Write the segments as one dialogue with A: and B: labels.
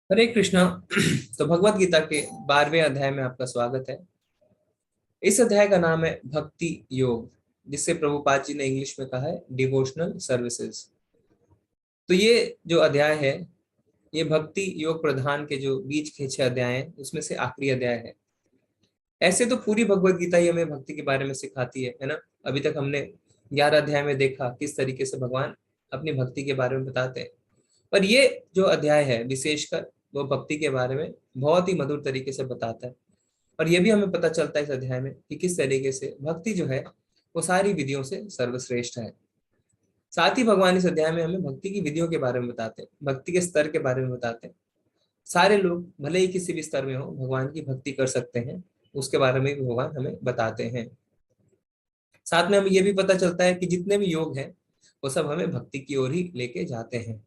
A: हरे कृष्णा। तो भगवत गीता के 12वें अध्याय में आपका स्वागत है। इस अध्याय का नाम है भक्ति योग, जिसे प्रभुपाद जी ने इंग्लिश में कहा है डिवोशनल सर्विसेज। तो ये जो अध्याय है, ये भक्ति योग प्रधान के जो बीच के 6 अध्याय हैं उसमें से आखिरी अध्याय है। ऐसे तो पूरी भगवत गीता ही हमें भक्ति के बारे में सिखाती है ना। अभी तक हमने 11 अध्याय में देखा किस तरीके से भगवान अपनी भक्ति के बारे में बताते हैं। पर ये जो अध्याय है विशेषकर वो भक्ति के बारे में बहुत ही मधुर तरीके से बताता है। और ये भी हमें पता चलता है इस अध्याय में कि किस तरीके से भक्ति जो है वो सारी विधियों से सर्वश्रेष्ठ है। साथ ही भगवान इस अध्याय में हमें भक्ति की विधियों के बारे में बताते हैं, भक्ति के स्तर के बारे में बताते हैं। सारे लोग भले ही किसी भी स्तर में हो भगवान की भक्ति कर सकते हैं, उसके बारे में भी भगवान हमें बताते हैं। साथ में हमें ये भी पता चलता है कि जितने भी योग हैं वो सब हमें भक्ति की ओर ही लेके जाते हैं।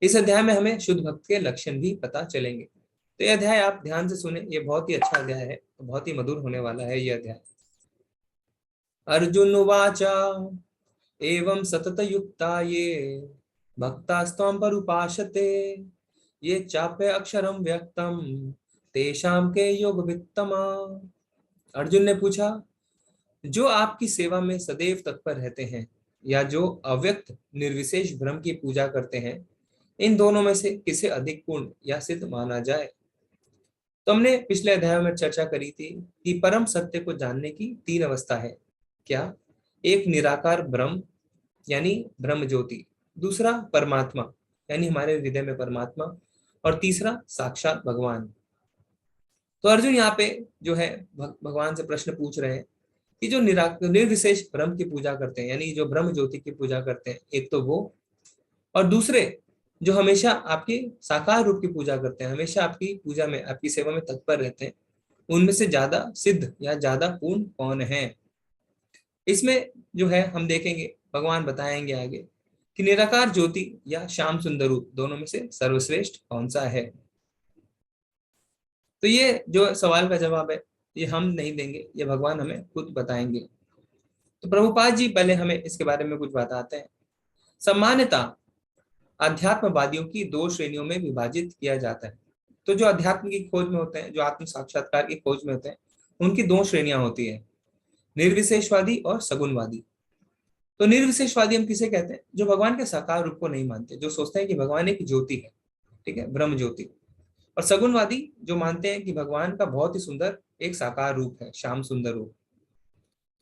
A: इस अध्याय में हमें शुद्ध भक्त के लक्षण भी पता चलेंगे। तो ये अध्याय आप ध्यान से सुने, ये बहुत ही अच्छा अध्याय है, बहुत ही मधुर होने वाला है ये अध्याय। अर्जुन उवाच एवं सतत युक्ता ये भक्तास्त्वं परुपासते ये चाप्य अक्षरम व्यक्तम तेषाम के योग वित्तमा। अर्जुन ने पूछा, जो आपकी सेवा में सदैव तत्पर रहते हैं या जो अव्यक्त निर्विशेष ब्रह्म की पूजा करते हैं, इन दोनों में से किसे अधिक पूर्ण या सिद्ध माना जाए। तो हमने पिछले अध्याय में चर्चा करी थी कि परम सत्य को जानने की 3 अवस्था है। क्या? एक निराकार ब्रह्म यानी ब्रह्म ज्योति, दूसरा परमात्मा यानी हमारे हृदय में परमात्मा, और तीसरा साक्षात भगवान। तो अर्जुन यहाँ पे जो है भगवान से प्रश्न पूछ रहे हैं कि जो निर्विशेष ब्रह्म की पूजा करते हैं यानी जो ब्रह्म ज्योति की पूजा करते हैं, एक तो वो, और दूसरे जो हमेशा आपकी साकार रूप की पूजा करते हैं, हमेशा आपकी पूजा में आपकी सेवा में तत्पर रहते हैं, उनमें से ज्यादा सिद्ध या ज्यादा पूर्ण कौन है। इसमें जो है हम देखेंगे, भगवान बताएंगे आगे कि निराकार ज्योति या श्याम सुंदर रूप दोनों में से सर्वश्रेष्ठ कौन सा है। तो ये जो सवाल का जवाब है ये हम नहीं देंगे, ये भगवान हमें खुद बताएंगे। तो प्रभुपाद जी पहले हमें इसके बारे में कुछ बताते हैं। सामान्यता अध्यात्मवादियों की 2 श्रेणियों में विभाजित किया जाता है। तो जो अध्यात्म की खोज में होते हैं, जो आत्म साक्षात्कार की खोज में होते हैं, उनकी 2 श्रेणियां होती है, निर्विशेषवादी और सगुणवादी। तो निर्विशेषवादी हम किसे कहते हैं? जो भगवान के साकार रूप को नहीं मानते, जो सोचते हैं कि भगवान एक ज्योति है, ठीक है, ब्रह्म ज्योति। और सगुणवादी जो मानते हैं कि भगवान का बहुत ही सुंदर एक साकार रूप है, श्याम सुंदर रूप।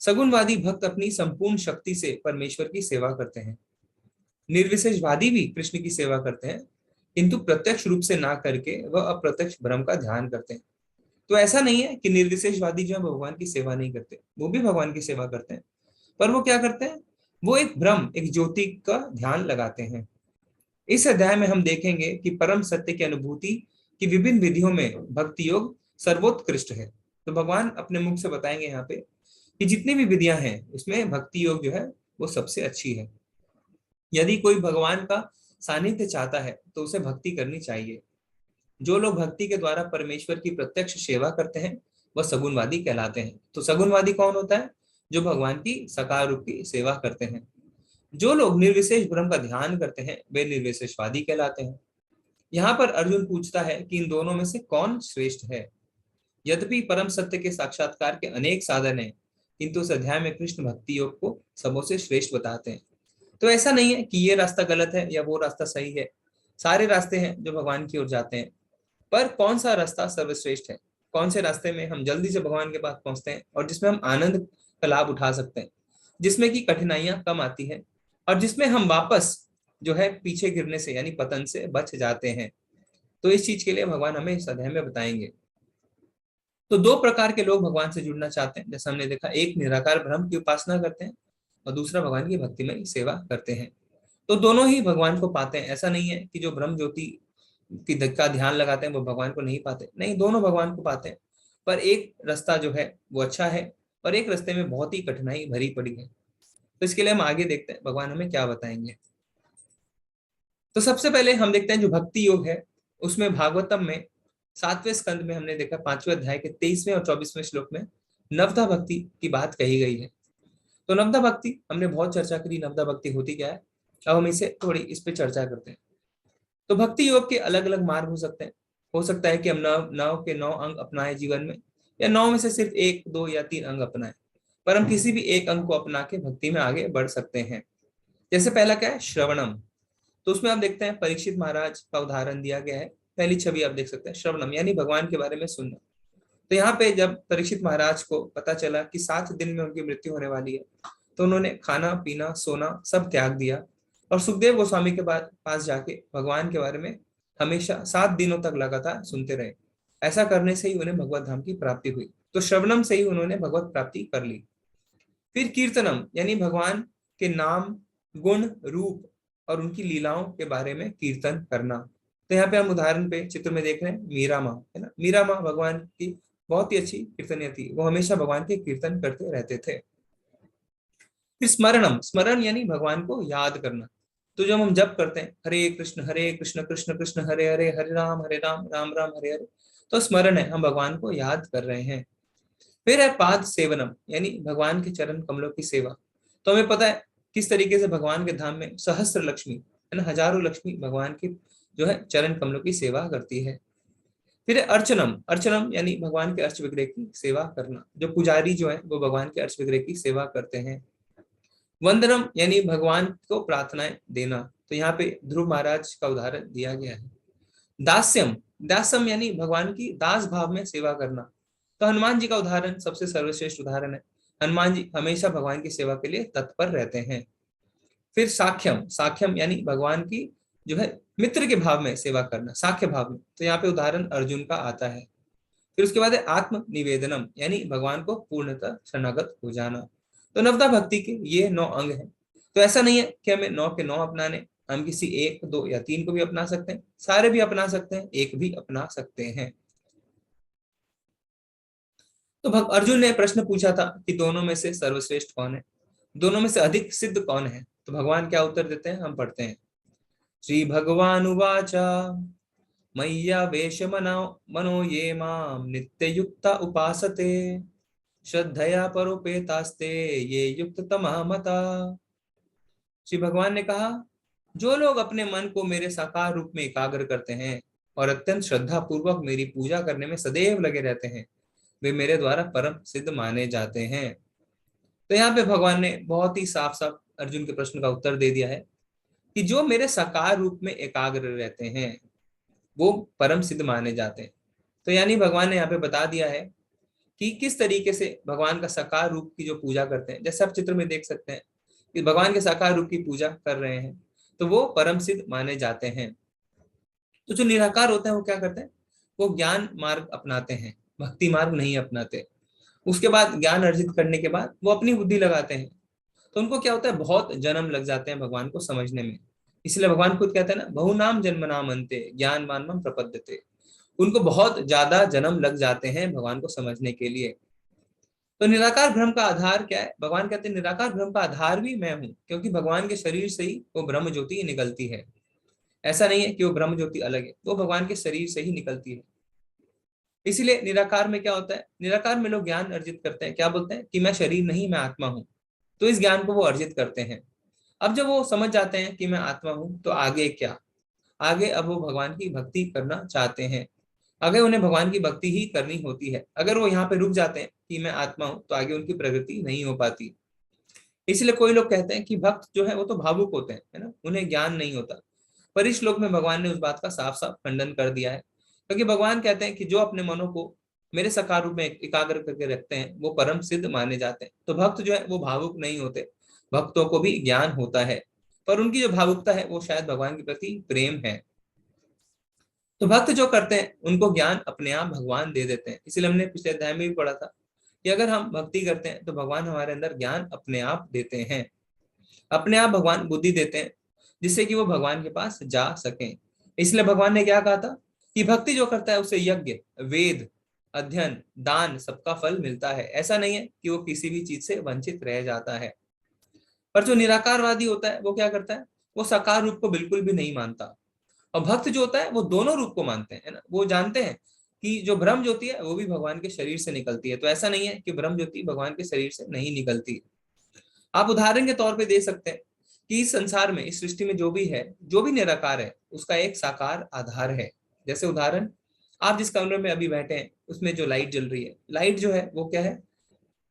A: सगुणवादी भक्त अपनी संपूर्ण शक्ति से परमेश्वर की सेवा करते हैं। निर्विशेषवादी भी कृष्ण की सेवा करते हैं, किंतु प्रत्यक्ष रूप से ना करके वह अप्रत्यक्ष ब्रह्म का ध्यान करते हैं। तो ऐसा नहीं है कि निर्विशेषवादी जो है भगवान की सेवा नहीं करते, वो भी भगवान की सेवा करते हैं। पर वो क्या करते हैं? वो एक ब्रह्म, एक ज्योति का ध्यान लगाते हैं। इस अध्याय में हम देखेंगे कि परम सत्य की अनुभूति की विभिन्न विधियों में भक्ति योग सर्वोत्कृष्ट है। तो भगवान अपने मुख से बताएंगे यहाँ पे कि जितनी भी विधियां हैं उसमें भक्ति योग जो है वो सबसे अच्छी है। यदि कोई भगवान का सानिध्य चाहता है तो उसे भक्ति करनी चाहिए। जो लोग भक्ति के द्वारा परमेश्वर की प्रत्यक्ष सेवा करते हैं वह सगुणवादी कहलाते हैं। तो सगुणवादी कौन होता है? जो भगवान की साकार रूप की सेवा करते हैं। जो लोग निर्विशेष ब्रह्म का ध्यान करते हैं वे निर्विशेषवादी कहलाते हैं। यहाँ पर अर्जुन पूछता है कि इन दोनों में से कौन श्रेष्ठ है। यद्यपि परम सत्य के साक्षात्कार के अनेक साधन हैं, किंतु इस अध्याय में कृष्ण भक्ति योग को सबसे श्रेष्ठ बताते हैं। तो ऐसा नहीं है कि ये रास्ता गलत है या वो रास्ता सही है, सारे रास्ते हैं जो भगवान की ओर जाते हैं। पर कौन सा रास्ता सर्वश्रेष्ठ है, कौन से रास्ते में हम जल्दी से भगवान के पास पहुंचते हैं और जिसमें हम आनंद का लाभ उठा सकते हैं, जिसमें की कठिनाइयां कम आती हैं, और जिसमें हम वापस जो है पीछे गिरने से यानी पतन से बच जाते हैं। तो इस चीज के लिए भगवान हमें इस अध्याय में बताएंगे। तो 2 प्रकार के लोग भगवान से जुड़ना चाहते हैं, जैसा हमने देखा, एक निराकार ब्रह्म की उपासना करते हैं और दूसरा भगवान की भक्तिमय सेवा करते हैं। तो दोनों ही भगवान को पाते हैं। ऐसा नहीं है कि जो ब्रह्म ज्योति की का ध्यान लगाते हैं वो भगवान को नहीं पाते, नहीं, दोनों भगवान को पाते हैं। पर एक रास्ता जो है वो अच्छा है और एक रास्ते में बहुत ही कठिनाई भरी पड़ी है। तो इसके लिए हम आगे देखते हैं भगवान हमें क्या बताएंगे। तो सबसे पहले हम देखते हैं जो भक्ति योग है उसमें भागवतम में 7वें स्कंद में हमने देखा 5वें अध्याय के 23वें और 24वें श्लोक में नवधा भक्ति की बात कही गई है। तो नवधा भक्ति हमने बहुत चर्चा करी, नवधा भक्ति होती क्या है। अब हम इसे थोड़ी इस पे चर्चा करते हैं। तो भक्ति योग के अलग अलग मार्ग हो सकते हैं। हो सकता है कि हम नौ नौ के 9 अंग अपनाएं जीवन में, या 9 में से सिर्फ 1, 2 या 3 अंग अपनाएं, पर हम किसी भी एक अंग को अपना के भक्ति में आगे बढ़ सकते हैं। जैसे पहला क्या है, श्रवणम। तो उसमें आप देखते हैं परीक्षित महाराज का उदाहरण दिया गया है। पहली छवि आप देख सकते हैं, श्रवणम यानी भगवान के बारे में सुनना। तो यहाँ पे जब परीक्षित महाराज को पता चला कि 7 दिन में उनकी मृत्यु होने वाली है, तो उन्होंने खाना पीना सोना सब त्याग दिया और सुखदेव गोस्वामी के पास जाके भगवान के बारे में हमेशा 7 दिनों तक लगातार सुनते रहे। ऐसा करने से ही उन्हें भगवत धाम की प्राप्ति हुई। तो श्रवणम से ही उन्होंने भगवत प्राप्ति कर ली। फिर कीर्तनम यानी भगवान के नाम, गुण, रूप और उनकी लीलाओं के बारे में कीर्तन करना। तो यहाँ पे हम उदाहरण पे चित्र में देख रहे हैं मीरा माँ, है ना। मीरा माँ भगवान की बहुत ही अच्छी कीर्तनीय थी, वो हमेशा भगवान के कीर्तन करते रहते थे। फिर स्मरणम, स्मरण यानी भगवान को याद करना। तो जब हम जप करते हैं हरे कृष्ण कृष्ण कृष्ण हरे हरे, हरे राम राम राम हरे हरे, तो स्मरण है, हम भगवान को याद कर रहे हैं। फिर है पाद सेवनम यानी भगवान के चरण कमलों की सेवा। तो हमें पता है किस तरीके से भगवान के धाम में सहस्त्र लक्ष्मी, है ना, हजारों लक्ष्मी भगवान की जो है चरण कमलों की सेवा करती है। फिर है अर्चनम, अर्चनम यानी भगवान के अर्च विग्रह की सेवा करना। जो पुजारी जो है वो भगवान के अर्च विग्रह की सेवा करते हैं। वंदनम यानी भगवान को प्रार्थनाएं देना। तो यहाँ पे ध्रुव महाराज का उदाहरण दिया गया है। दास्यम, दासम यानी भगवान की दास भाव में सेवा करना। तो हनुमान जी का उदाहरण सबसे सर्वश्रेष्ठ उदाहरण है। हनुमान जी हमेशा भगवान की सेवा के लिए तत्पर रहते हैं। फिर साख्यम, साख्यम यानी भगवान की जो है मित्र के भाव में सेवा करना, साख्य भाव में। तो यहाँ पे उदाहरण अर्जुन का आता है। फिर उसके बाद है आत्म निवेदनम यानी भगवान को पूर्णतः शरणागत हो जाना। तो नवदा भक्ति के ये 9 अंग हैं। तो ऐसा नहीं है कि हमें 9 के 9 अपनाने, हम किसी 1, 2 या 3 को भी अपना सकते हैं, सारे भी अपना सकते हैं, एक भी अपना सकते हैं। तो अर्जुन ने प्रश्न पूछा था कि दोनों में से सर्वश्रेष्ठ कौन है, दोनों में से अधिक सिद्ध कौन है। तो भगवान क्या उत्तर देते हैं, हम पढ़ते हैं। श्री भगवान उवाचा मय्या वेश मनो ये माम नित्य युक्ता उपासते श्रद्धया परोपेतास्ते ये युक्त तमा मता। श्री भगवान ने कहा, जो लोग अपने मन को मेरे साकार रूप में एकाग्र करते हैं और अत्यंत श्रद्धा पूर्वक मेरी पूजा करने में सदैव लगे रहते हैं, वे मेरे द्वारा परम सिद्ध माने जाते हैं। तो यहाँ पे भगवान ने बहुत ही साफ साफ अर्जुन के प्रश्न का उत्तर दे दिया है कि जो मेरे साकार रूप में एकाग्र रहते हैं वो परम सिद्ध माने जाते हैं। तो यानी भगवान ने यहाँ पे बता दिया है कि किस तरीके से भगवान का साकार रूप की जो पूजा करते हैं। जैसे आप चित्र में देख सकते हैं कि भगवान के साकार रूप की पूजा कर रहे हैं, तो वो परम सिद्ध माने जाते हैं। तो जो निराकार होते हैं वो क्या करते हैं, वो ज्ञान मार्ग अपनाते हैं, भक्ति मार्ग नहीं अपनाते। उसके बाद ज्ञान अर्जित करने के बाद वो अपनी बुद्धि लगाते हैं। तो उनको क्या होता है, बहुत जन्म लग जाते हैं भगवान को समझने में। इसलिए भगवान खुद कहते हैं ना, बहुनाम जन्मनाम अन्ते ज्ञानवान प्रपद्यते। उनको बहुत ज्यादा जन्म लग जाते हैं भगवान को समझने के लिए। तो निराकार ब्रह्म का आधार क्या है, भगवान कहते हैं निराकार ब्रह्म का आधार भी मैं हूं, क्योंकि भगवान के शरीर से ही वो ब्रह्म ज्योति निकलती है। ऐसा नहीं है कि वो ब्रह्म ज्योति अलग है, वो भगवान के शरीर से ही निकलती है। इसीलिए निराकार में क्या होता है, निराकार में लोग ज्ञान अर्जित करते हैं, क्या बोलते हैं कि मैं शरीर नहीं, मैं आत्मा हूं। तो इस ज्ञान को वो अर्जित करते हैं। अब जब वो समझ जाते हैं कि मैं आत्मा हूं, तो आगे क्या, आगे अब वो भगवान की भक्ति करना चाहते हैं। अगर उन्हें भगवान की भक्ति ही करनी होती है, अगर वो यहाँ पे रुक जाते हैं कि मैं आत्मा हूं, तो आगे उनकी प्रगति नहीं हो पाती। इसलिए कोई लोग कहते हैं कि भक्त जो है वो तो भावुक होते हैं, है ना, उन्हें ज्ञान नहीं होता। पर इस श्लोक में भगवान ने उस बात का साफ साफ खंडन कर दिया है, क्योंकि भगवान कहते हैं कि जो अपने मनों को मेरे साकार रूप में एकाग्र करके रखते हैं वो परम सिद्ध माने जाते हैं। तो भक्त जो है वो भावुक नहीं होते, भक्तों को भी ज्ञान होता है, पर उनकी जो भावुकता है वो शायद भगवान के प्रति प्रेम है। तो भक्त जो करते हैं उनको ज्ञान अपने आप भगवान दे देते हैं। इसलिए हमने पिछले अध्याय में भी पढ़ा था कि अगर हम भक्ति करते हैं तो भगवान हमारे अंदर ज्ञान अपने आप देते हैं, अपने आप भगवान बुद्धि देते हैं, जिससे कि वो भगवान के पास जा सकें। इसलिए भगवान ने क्या कहा था कि भक्ति जो करता है उसे यज्ञ, वेद, अध्ययन, दान सबका फल मिलता है। ऐसा नहीं है कि वो किसी भी चीज से वंचित रह जाता है। पर जो निराकारवादी होता है वो क्या करता है, वो साकार रूप को बिल्कुल भी नहीं मानता। और भक्त जो होता है वो दोनों रूप को मानते हैं, है ना। वो जानते हैं कि जो ब्रह्म ज्योति है वो भी भगवान के शरीर से निकलती है। तो ऐसा नहीं है कि ब्रह्म ज्योति भगवान के शरीर से नहीं निकलती। आप उदाहरण के तौर पे दे सकते हैं कि इस संसार में, इस सृष्टि में जो भी है, जो भी निराकार है, उसका एक साकार आधार है। जैसे उदाहरण, आप जिस कमरे में अभी बैठे हैं उसमें जो लाइट जल रही है, लाइट जो है वो क्या है,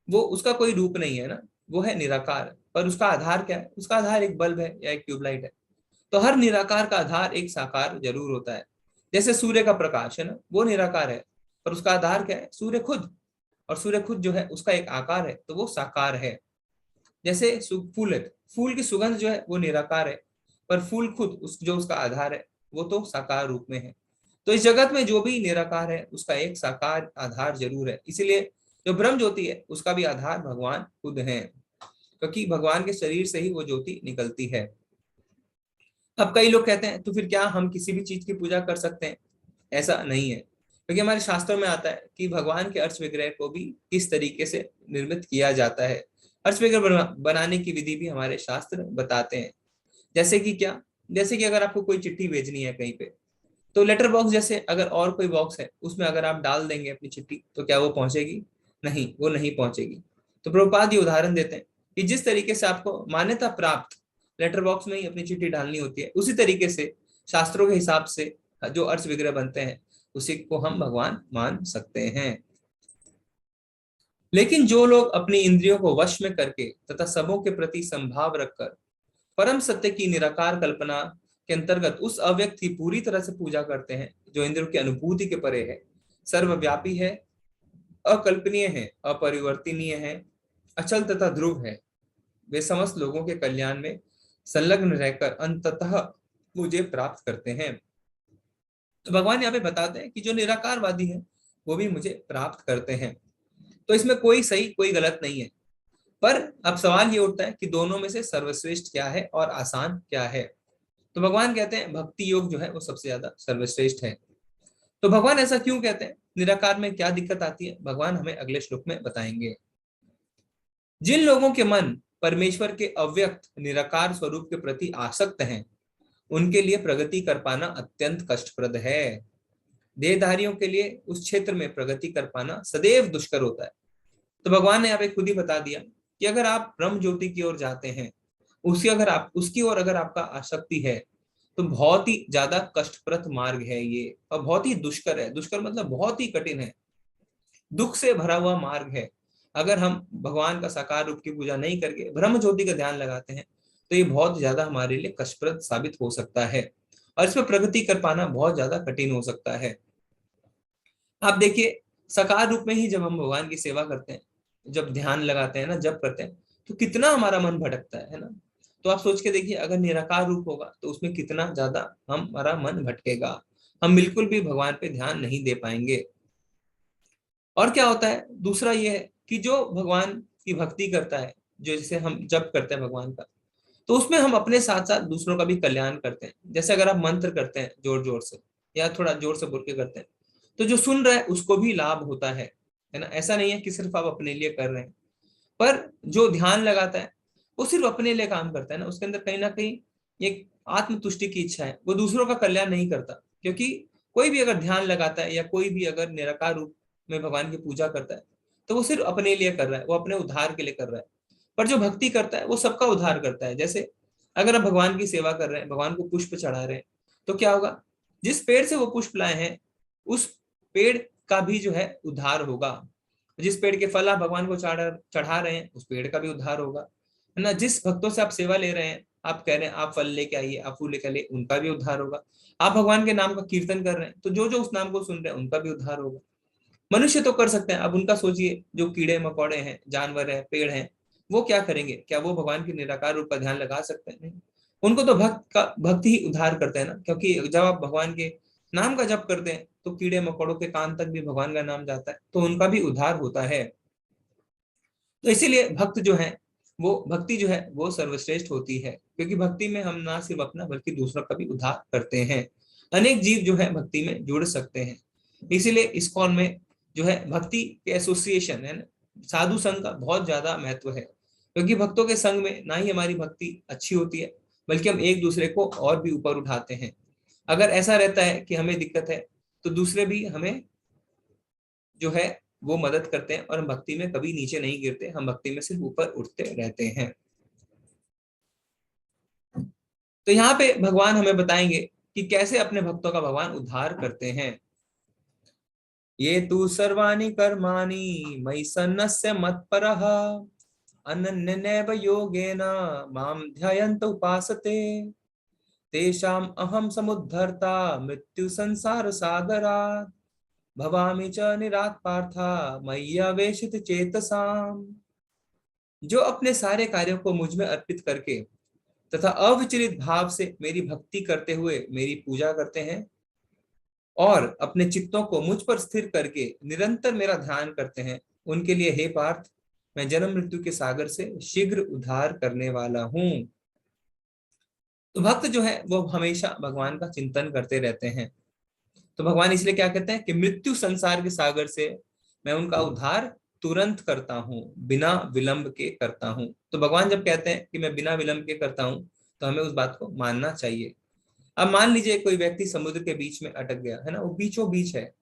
A: वो उसका कोई रूप नहीं है ना, वो है निराकार। पर उसका आधार क्या है, उसका आधार एक बल्ब है या एक ट्यूबलाइट है। तो हर निराकार का आधार एक साकार जरूर होता है। जैसे सूर्य का प्रकाश है ना, वो निराकार है, पर उसका आधार क्या है, सूर्य खुद। और सूर्य खुद जो है उसका एक आकार है, तो वो साकार है। जैसे फूल है, फूल की सुगंध जो है वो निराकार है, पर फूल खुद जो उसका आधार है वो तो साकार रूप में है। तो इस जगत में जो भी निराकार है उसका एक साकार आधार जरूर है। इसीलिए जो ब्रह्म ज्योति है उसका भी आधार भगवान खुद है, क्योंकि भगवान के शरीर से ही वो ज्योति निकलती है। अब कई लोग कहते हैं तो फिर क्या हम किसी भी चीज की पूजा कर सकते हैं? ऐसा नहीं है, क्योंकि हमारे शास्त्रों में आता है कि भगवान के अर्च विग्रह को भी किस तरीके से निर्मित किया जाता है। अर्च विग्रह बनाने की विधि भी हमारे शास्त्र बताते हैं। जैसे कि क्या, जैसे कि अगर आपको कोई चिट्ठी भेजनी है कहीं पे, तो लेटर बॉक्स जैसे अगर और कोई बॉक्स है उसमें अगर आप डाल देंगे अपनी चिट्ठी, तो क्या वो पहुंचेगी? नहीं, वो नहीं पहुंचेगी। तो प्रभुपाद ये उदाहरण देते हैं कि जिस तरीके से आपको मान्यता प्राप्त लेटर बॉक्स में ही अपनी चिट्ठी डालनी होती है, उसी तरीके से शास्त्रों के हिसाब से जो अर्थ विग्रह बनते हैं उसी को हम भगवान मान सकते हैं। लेकिन जो लोग अपनी इंद्रियों को वश में करके तथा सबों के प्रति संभाव रखकर परम सत्य की निराकार कल्पना के अंतर्गत उस अव्यक्त की पूरी तरह से पूजा करते हैं, जो इंद्रियों की अनुभूति के परे है, सर्वव्यापी है, अकल्पनीय है, अपरिवर्तनीय है, अचल तथा ध्रुव है, वे समस्त लोगों के कल्याण में संलग्न रहकर अंततः मुझे प्राप्त करते हैं। तो भगवान यहाँ पे बताते हैं कि जो निराकारवादी है वो भी मुझे प्राप्त करते हैं। तो इसमें कोई सही कोई गलत नहीं है। पर अब सवाल ये उठता है कि दोनों में से सर्वश्रेष्ठ क्या है और आसान क्या है? तो भगवान कहते हैं भक्ति योग जो है वो सबसे ज्यादा सर्वश्रेष्ठ है। तो भगवान ऐसा क्यों कहते हैं? निराकार में क्या दिक्कत आती है, भगवान हमें अगले श्लोक में बताएंगे। जिन लोगों के मन परमेश्वर के अव्यक्त निराकार स्वरूप के प्रति आसक्त हैं, उनके लिए प्रगति कर पाना अत्यंत कष्टप्रद है। देहधारियों के लिए उस क्षेत्र में प्रगति कर पाना सदैव दुष्कर होता है। तो भगवान ने यहाँ पे खुद ही बता दिया कि अगर आप ब्रह्म ज्योति की ओर जाते हैं, उसकी ओर अगर आपका आसक्ति है, तो बहुत ही ज्यादा कष्टप्रद मार्ग है ये, और बहुत ही दुष्कर है। दुष्कर मतलब बहुत ही कठिन है, दुख से भरा हुआ मार्ग है। अगर हम भगवान का साकार रूप की पूजा नहीं करके ब्रह्म ज्योति का ध्यान लगाते हैं, तो ये बहुत ज्यादा हमारे लिए कष्टप्रद साबित हो सकता है, और इसमें प्रगति कर पाना बहुत ज्यादा कठिन हो सकता है। आप देखिए, साकार रूप में ही जब हम भगवान की सेवा करते हैं, जब ध्यान लगाते हैं ना, जब करते हैं, तो कितना हमारा मन भटकता है ना। तो आप सोच के देखिए, अगर निराकार रूप होगा तो उसमें कितना ज्यादा हमारा मन भटकेगा, हम बिल्कुल भी भगवान पे ध्यान नहीं दे पाएंगे। और क्या होता है, दूसरा ये है कि जो भगवान की भक्ति करता है, जो जैसे हम जप करते हैं भगवान का, तो उसमें हम अपने साथ साथ दूसरों का भी कल्याण करते हैं। जैसे अगर आप मंत्र करते हैं जोर जोर से या थोड़ा जोर से बोल के करते हैं, तो जो सुन रहा है उसको भी लाभ होता है ना। ऐसा नहीं है कि सिर्फ आप अपने लिए कर रहे हैं, पर जो ध्यान लगाता है वो सिर्फ अपने लिए काम करता है ना, उसके अंदर कहीं ना कहीं एक आत्मतुष्टि की इच्छा है, वो दूसरों का कल्याण नहीं करता। क्योंकि कोई भी अगर ध्यान लगाता है या कोई भी अगर निराकार रूप में भगवान की पूजा करता है, तो वो सिर्फ अपने लिए कर रहा है, वो अपने उद्धार के लिए कर रहा है। पर जो भक्ति करता है वो सबका उद्धार करता है। जैसे अगर आप भगवान की सेवा कर रहे हैं, भगवान को पुष्प चढ़ा रहे हैं, तो क्या होगा, जिस पेड़ से वो पुष्प लाए हैं उस पेड़ का भी जो है उद्धार होगा। जिस पेड़ के फल आप भगवान को चढ़ा रहे हैं उस पेड़ का भी उद्धार होगा, है ना। जिस भक्तों से आप सेवा ले रहे हैं, आप कह रहे हैं आप फल लेके आइए, आप फूल लेके आइए, उनका भी उद्धार होगा। आप भगवान के नाम का कीर्तन कर रहे हैं, तो जो जो उस नाम को सुन रहे हैं उनका भी उद्धार होगा। मनुष्य तो कर सकते हैं, अब उनका सोचिए, जो कीड़े मकोड़े हैं, जानवर हैं, पेड़ हैं, वो क्या करेंगे? क्या वो भगवान के निराकार रूप का ध्यान लगा सकते हैं? नहीं। उनको तो भक्ति ही उद्धार करते हैं ना। क्योंकि जब आप भगवान के नाम का जप करते हैं तो कीड़े मकोड़ों के कान तक भी भगवान का नाम जाता है, तो उनका भी उद्धार होता है। तो इसीलिए भक्त जो है, वो भक्ति जो है वो सर्वश्रेष्ठ होती है, क्योंकि भक्ति में हम ना सिर्फ अपना बल्कि दूसरों का भी उद्धार करते हैं। अनेक जीव जो है भक्ति में जुड़ सकते हैं। इसीलिए इस्कॉन में जो है भक्ति के एसोसिएशन है ना, साधु संघ का बहुत ज्यादा महत्व है। क्योंकि भक्तों के संग में ना ही हमारी भक्ति अच्छी होती है, बल्कि हम एक दूसरे को और भी ऊपर उठाते हैं। अगर ऐसा रहता है कि हमें दिक्कत है, तो दूसरे भी हमें जो है वो मदद करते हैं, और हम भक्ति में कभी नीचे नहीं गिरते, हम भक्ति में सिर्फ ऊपर उठते रहते हैं। तो यहाँ पे भगवान हमें बताएंगे कि कैसे अपने भक्तों का भगवान उद्धार करते हैं। ये तु सर्वाणि कर्माणि मयि सन्न्यस्य मत्परः अनन्येनैव योगेन मां ध्यायन्त उपासते तेषाम् अहं समुद्धर्ता मृत्यु संसार सागरात् भवामि च निरात् पार्था मय्यावेशित चेतसाम्। जो अपने सारे कार्यों को मुझ में अर्पित करके तथा अविचलित भाव से मेरी भक्ति करते हुए मेरी पूजा करते हैं और अपने चित्तों को मुझ पर स्थिर करके निरंतर मेरा ध्यान करते हैं, उनके लिए हे पार्थ, मैं जन्म मृत्यु के सागर से शीघ्र उद्धार करने वाला हूं। तो भक्त जो है वो हमेशा भगवान का चिंतन करते रहते हैं। तो भगवान इसलिए क्या कहते हैं कि मृत्यु संसार के सागर से मैं उनका उद्धार तुरंत करता हूँ, बिना विलंब के करता हूँ। तो भगवान जब कहते हैं कि मैं बिना विलंब के करता हूँ, तो हमें उस बात को मानना चाहिए। अब मान लीजिए कोई व्यक्ति समुद्र के बीच में अटक गया है ना, वो बीचों बीच है,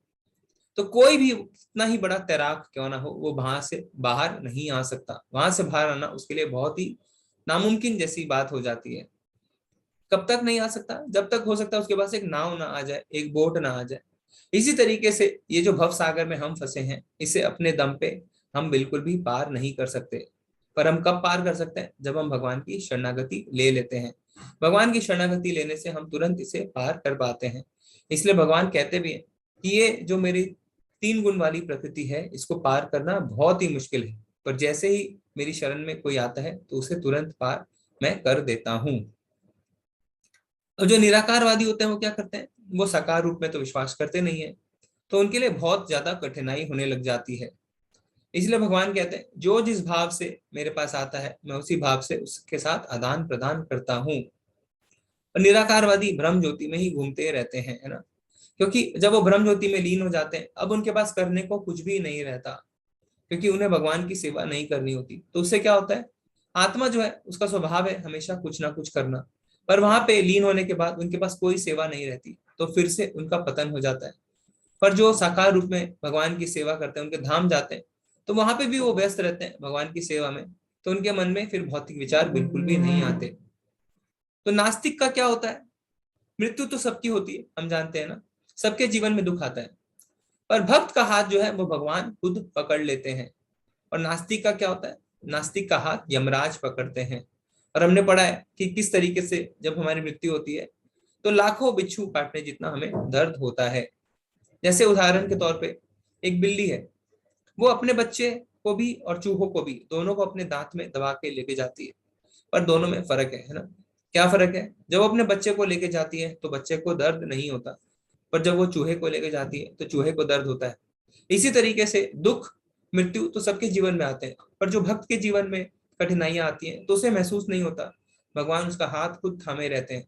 A: तो कोई भी कितना ही बड़ा तैराक क्यों ना हो, वो वहां से बाहर नहीं आ सकता। वहां से बाहर आना उसके लिए बहुत ही नामुमकिन जैसी बात हो जाती है। कब तक नहीं आ सकता? जब तक हो सकता है उसके पास एक नाव ना आ जाए, एक बोट ना आ जाए। इसी तरीके से ये जो भव सागर में हम फंसे हैं, इसे अपने दम पे हम बिल्कुल भी पार नहीं कर सकते। पर हम कब पार कर सकते हैं? जब हम भगवान की शरणागति ले लेते हैं। भगवान की शरणागति लेने से हम तुरंत इसे पार कर पाते हैं। इसलिए भगवान कहते भी हैं कि ये जो मेरी 3 गुण वाली प्रकृति है, इसको पार करना बहुत ही मुश्किल है, पर जैसे ही मेरी शरण में कोई आता है तो उसे तुरंत पार मैं कर देता हूँ। और जो निराकारवादी होते हैं वो क्या करते हैं? वो साकार रूप में तो विश्वास करते नहीं है, तो उनके लिए बहुत ज्यादा कठिनाई होने लग जाती है। इसलिए भगवान कहते हैं जो जिस भाव से मेरे पास आता है, मैं उसी भाव से उसके साथ आदान प्रदान करता हूँ। और निराकारवादी ब्रह्म ज्योति में ही घूमते रहते हैं, है ना, क्योंकि जब वो ब्रह्म ज्योति में लीन हो जाते हैं, अब उनके पास करने को कुछ भी नहीं रहता, क्योंकि उन्हें भगवान की सेवा नहीं करनी होती। तो उससे क्या होता है? आत्मा जो है उसका स्वभाव है हमेशा कुछ ना कुछ करना, पर वहां पे लीन होने के बाद उनके पास कोई सेवा नहीं रहती, तो फिर से उनका पतन हो जाता है। पर जो साकार रूप में भगवान की सेवा करते हैं, उनके धाम जाते हैं, तो वहां पे भी वो व्यस्त रहते हैं भगवान की सेवा में, तो उनके मन में फिर भौतिक विचार बिल्कुल भी नहीं आते। तो नास्तिक का क्या होता है? मृत्यु तो सबकी होती है, हम जानते हैं ना, सबके जीवन में दुख आता है, पर भक्त का हाथ जो है वो भगवान खुद पकड़ लेते हैं। और नास्तिक का क्या होता है? नास्तिक का हाथ यमराज पकड़ते हैं। और हमने पढ़ा है कि किस तरीके से जब हमारी मृत्यु होती है, तो लाखों बिच्छू काटने जितना हमें दर्द होता है। जैसे उदाहरण के तौर पे एक बिल्ली है, वो अपने बच्चे को भी और चूहों को भी, दोनों को अपने दांत में दबा के लेके जाती है, पर दोनों में फर्क है ना? क्या फर्क है? जब वो अपने बच्चे को लेके जाती है तो बच्चे को दर्द नहीं होता, पर जब वो चूहे को लेके जाती है तो चूहे को दर्द होता है। इसी तरीके से दुख मृत्यु तो सबके जीवन में आते हैं, पर जो भक्त के जीवन में कठिनाइयां आती हैं तो उसे महसूस नहीं होता, भगवान उसका हाथ खुद थामे रहते हैं।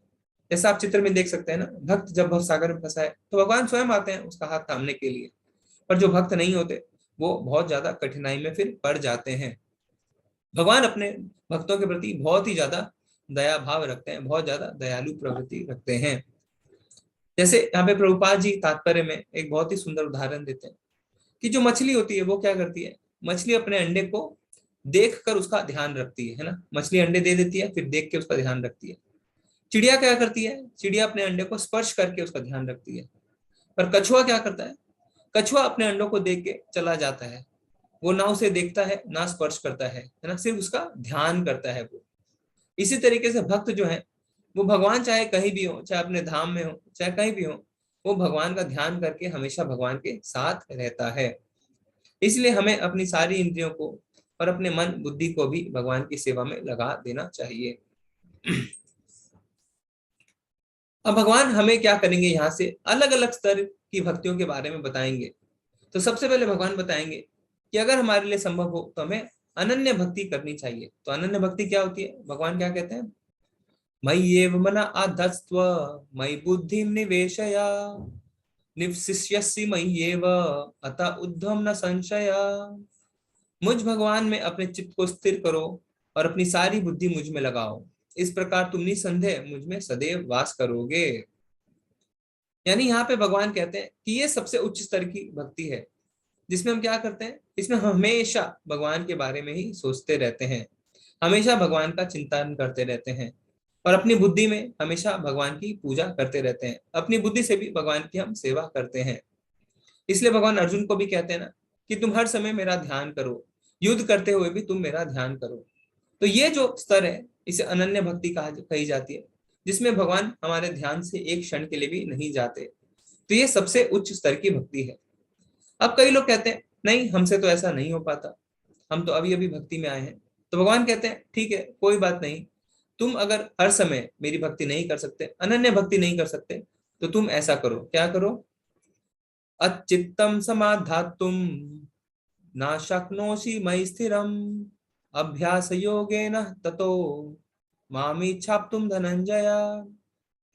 A: जैसा आप चित्र में देख सकते हैं ना, भक्त जब भव सागर में फंसा है तो भगवान स्वयं आते हैं उसका हाथ थामने के लिए। पर जो भक्त नहीं होते, वो बहुत ज्यादा कठिनाई में फिर पड़ जाते हैं। भगवान अपने भक्तों के प्रति बहुत ही ज्यादा दया भाव रखते हैं, बहुत ज्यादा दयालु प्रवृत्ति रखते हैं। जैसे यहाँ पे प्रभुपाद जी तात्पर्य में एक बहुत ही सुंदर उदाहरण देते हैं कि जो मछली होती है वो क्या करती है? मछली अपने अंडे को देख कर उसका ध्यान रखती है ना, मछली अंडे दे देती है, फिर देख के उसका ध्यान रखती है। चिड़िया क्या करती है? चिड़िया अपने अंडे को स्पर्श करके उसका ध्यान रखती है। पर कछुआ क्या करता है? कछुआ अपने अंडों को देख के चला जाता है, वो ना उसे देखता है ना स्पर्श करता है ना, सिर्फ उसका ध्यान करता है वो। इसी तरीके से भक्त जो है वो भगवान चाहे कहीं भी हो, चाहे अपने धाम में हो, चाहे कहीं भी हो, वो भगवान का ध्यान करके हमेशा भगवान के साथ रहता है। इसलिए हमें अपनी सारी इंद्रियों को और अपने मन बुद्धि को भी भगवान की सेवा में लगा देना चाहिए। अब भगवान हमें क्या करेंगे, यहाँ से अलग अलग स्तर की भक्तियों के बारे में बताएंगे। तो सबसे पहले भगवान बताएंगे कि अगर हमारे लिए संभव हो तो हमें अनन्य भक्ति करनी चाहिए। तो अनन्य भक्ति क्या होती है? भगवान क्या कहते हैं? मय्येव मन आधत्स्व मयि बुद्धिम निवेशया निवसिष्यसि मय्येव अतः ऊर्ध्वं न संशय। मुझ भगवान में अपने चित्त को स्थिर करो और अपनी सारी बुद्धि मुझ में लगाओ, इस प्रकार तुम निसंदेह मुझ में सदैव वास करोगे। यानी यहाँ पे भगवान कहते हैं कि ये सबसे उच्च स्तर की भक्ति है, जिसमें हम क्या करते हैं? इसमें हमेशा भगवान के बारे में ही सोचते रहते हैं, हमेशा भगवान का चिंतन करते रहते हैं। और अपनी बुद्धि में हमेशा भगवान की पूजा करते रहते हैं, अपनी बुद्धि से भी भगवान की हम सेवा करते हैं। इसलिए भगवान अर्जुन को भी कहते हैं ना कि तुम हर समय मेरा ध्यान करो, युद्ध करते हुए भी तुम मेरा ध्यान करो। तो ये जो स्तर है इसे अनन्य भक्ति कही जाती है, जिसमें भगवान हमारे ध्यान से एक क्षण के लिए भी नहीं जाते। तो ये सबसे उच्च स्तर की भक्ति है। अब कई लोग कहते हैं नहीं, हमसे तो ऐसा नहीं हो पाता, हम तो अभी अभी भक्ति में आए हैं। तो भगवान कहते हैं ठीक है, कोई बात नहीं, तुम अगर हर समय मेरी भक्ति नहीं कर सकते, अनन्य भक्ति नहीं कर सकते, तो तुम ऐसा करो, क्या करो, अचित्तम समाधातुम ना शक्नोषि मयि स्थिरम अभ्यास योगेन ततो मामी छाप्तुम धनंजय।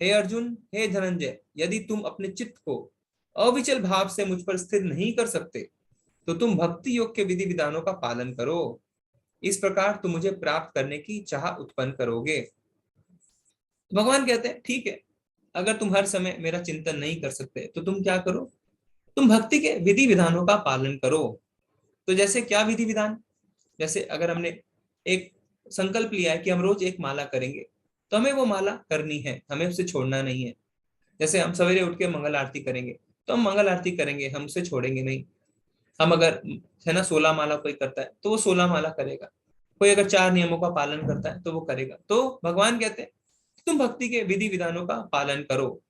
A: हे अर्जुन, हे धनंजय, यदि तुम अपने चित्त को अविचल भाव से मुझ पर स्थिर नहीं कर सकते, तो तुम भक्ति योग के विधि विधानों का पालन करो। इस प्रकार तुम मुझे प्राप्त करने की चाह उत्पन्न करोगे। भगवान कहते हैं ठीक है, अगर तुम हर समय मेरा चिंतन नहीं कर सकते तो तुम क्या करो, तुम भक्ति के विधि विधानों का पालन करो। तो जैसे क्या विधि विधान, जैसे अगर हमने एक संकल्प लिया है कि हम रोज एक माला करेंगे, तो हमें वो माला करनी है, हमें उसे छोड़ना नहीं है। जैसे हम सवेरे उठ के मंगल आरती करेंगे, तो हम मंगल आरती करेंगे, हम उसे छोड़ेंगे नहीं। हम अगर है ना 16 माला कोई करता है तो वो 16 माला करेगा, कोई अगर 4 नियमों का पालन करता है तो वो करेगा। तो भगवान कहते हैं तुम भक्ति के विधि विधानों का पालन करो,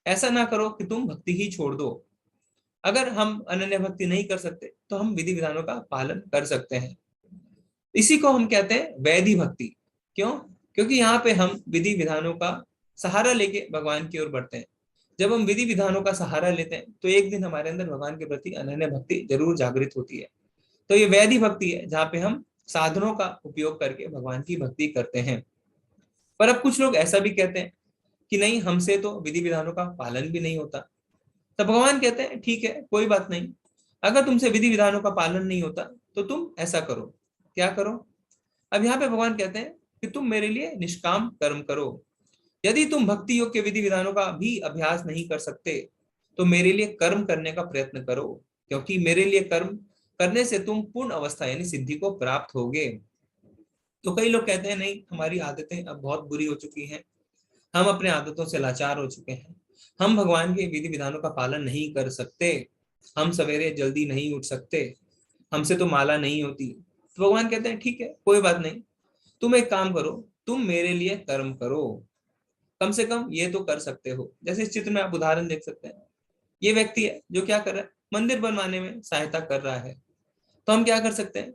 A: ऐसा ना करो कि तुम भक्ति ही छोड़ दो। अगर हम अनन्य भक्ति नहीं कर सकते तो हम विधि विधानों का पालन कर सकते हैं। इसी को हम कहते हैं वैधि भक्ति। क्यों? क्योंकि यहाँ पे हम विधि विधानों का सहारा लेके भगवान की ओर बढ़ते हैं। जब हम विधि विधानों का सहारा लेते हैं तो एक दिन हमारे अंदर भगवान के प्रति अनन्य भक्ति जरूर जागृत होती है। तो ये वैधि भक्ति है, जहाँ पे हम साधनों का उपयोग करके भगवान की भक्ति करते हैं। पर अब कुछ लोग ऐसा भी कहते हैं कि नहीं, हमसे तो विधि विधानों का पालन भी नहीं होता। तब भगवान कहते हैं ठीक है, कोई बात नहीं, अगर तुमसे विधि विधानों का पालन नहीं होता तो तुम ऐसा करो, क्या करो। अब यहाँ पे भगवान कहते हैं कि तुम मेरे लिए निष्काम कर्म करो। यदि तुम भक्ति योग के विधि विधानों का भी अभ्यास नहीं कर सकते, तो मेरे लिए कर्म करने का प्रयत्न करो, क्योंकि मेरे लिए कर्म करने से तुम पूर्ण अवस्था यानी सिद्धि को प्राप्त होगे। तो कई लोग कहते हैं नहीं, हमारी आदतें अब बहुत बुरी हो चुकी हैं, हम अपने आदतों से लाचार हो चुके हैं, हम भगवान के विधि विधानों का पालन नहीं कर सकते, हम सवेरे जल्दी नहीं उठ सकते, हमसे तो माला नहीं होती। तो भगवान कहते हैं ठीक है, कोई बात नहीं, तुम एक काम करो, तुम मेरे लिए कर्म करो, कम से कम ये तो कर सकते हो। जैसे इस चित्र में आप उदाहरण देख सकते हैं, ये व्यक्ति है जो क्या कर रहा है, मंदिर बनवाने में सहायता कर रहा है। तो हम क्या कर सकते हैं,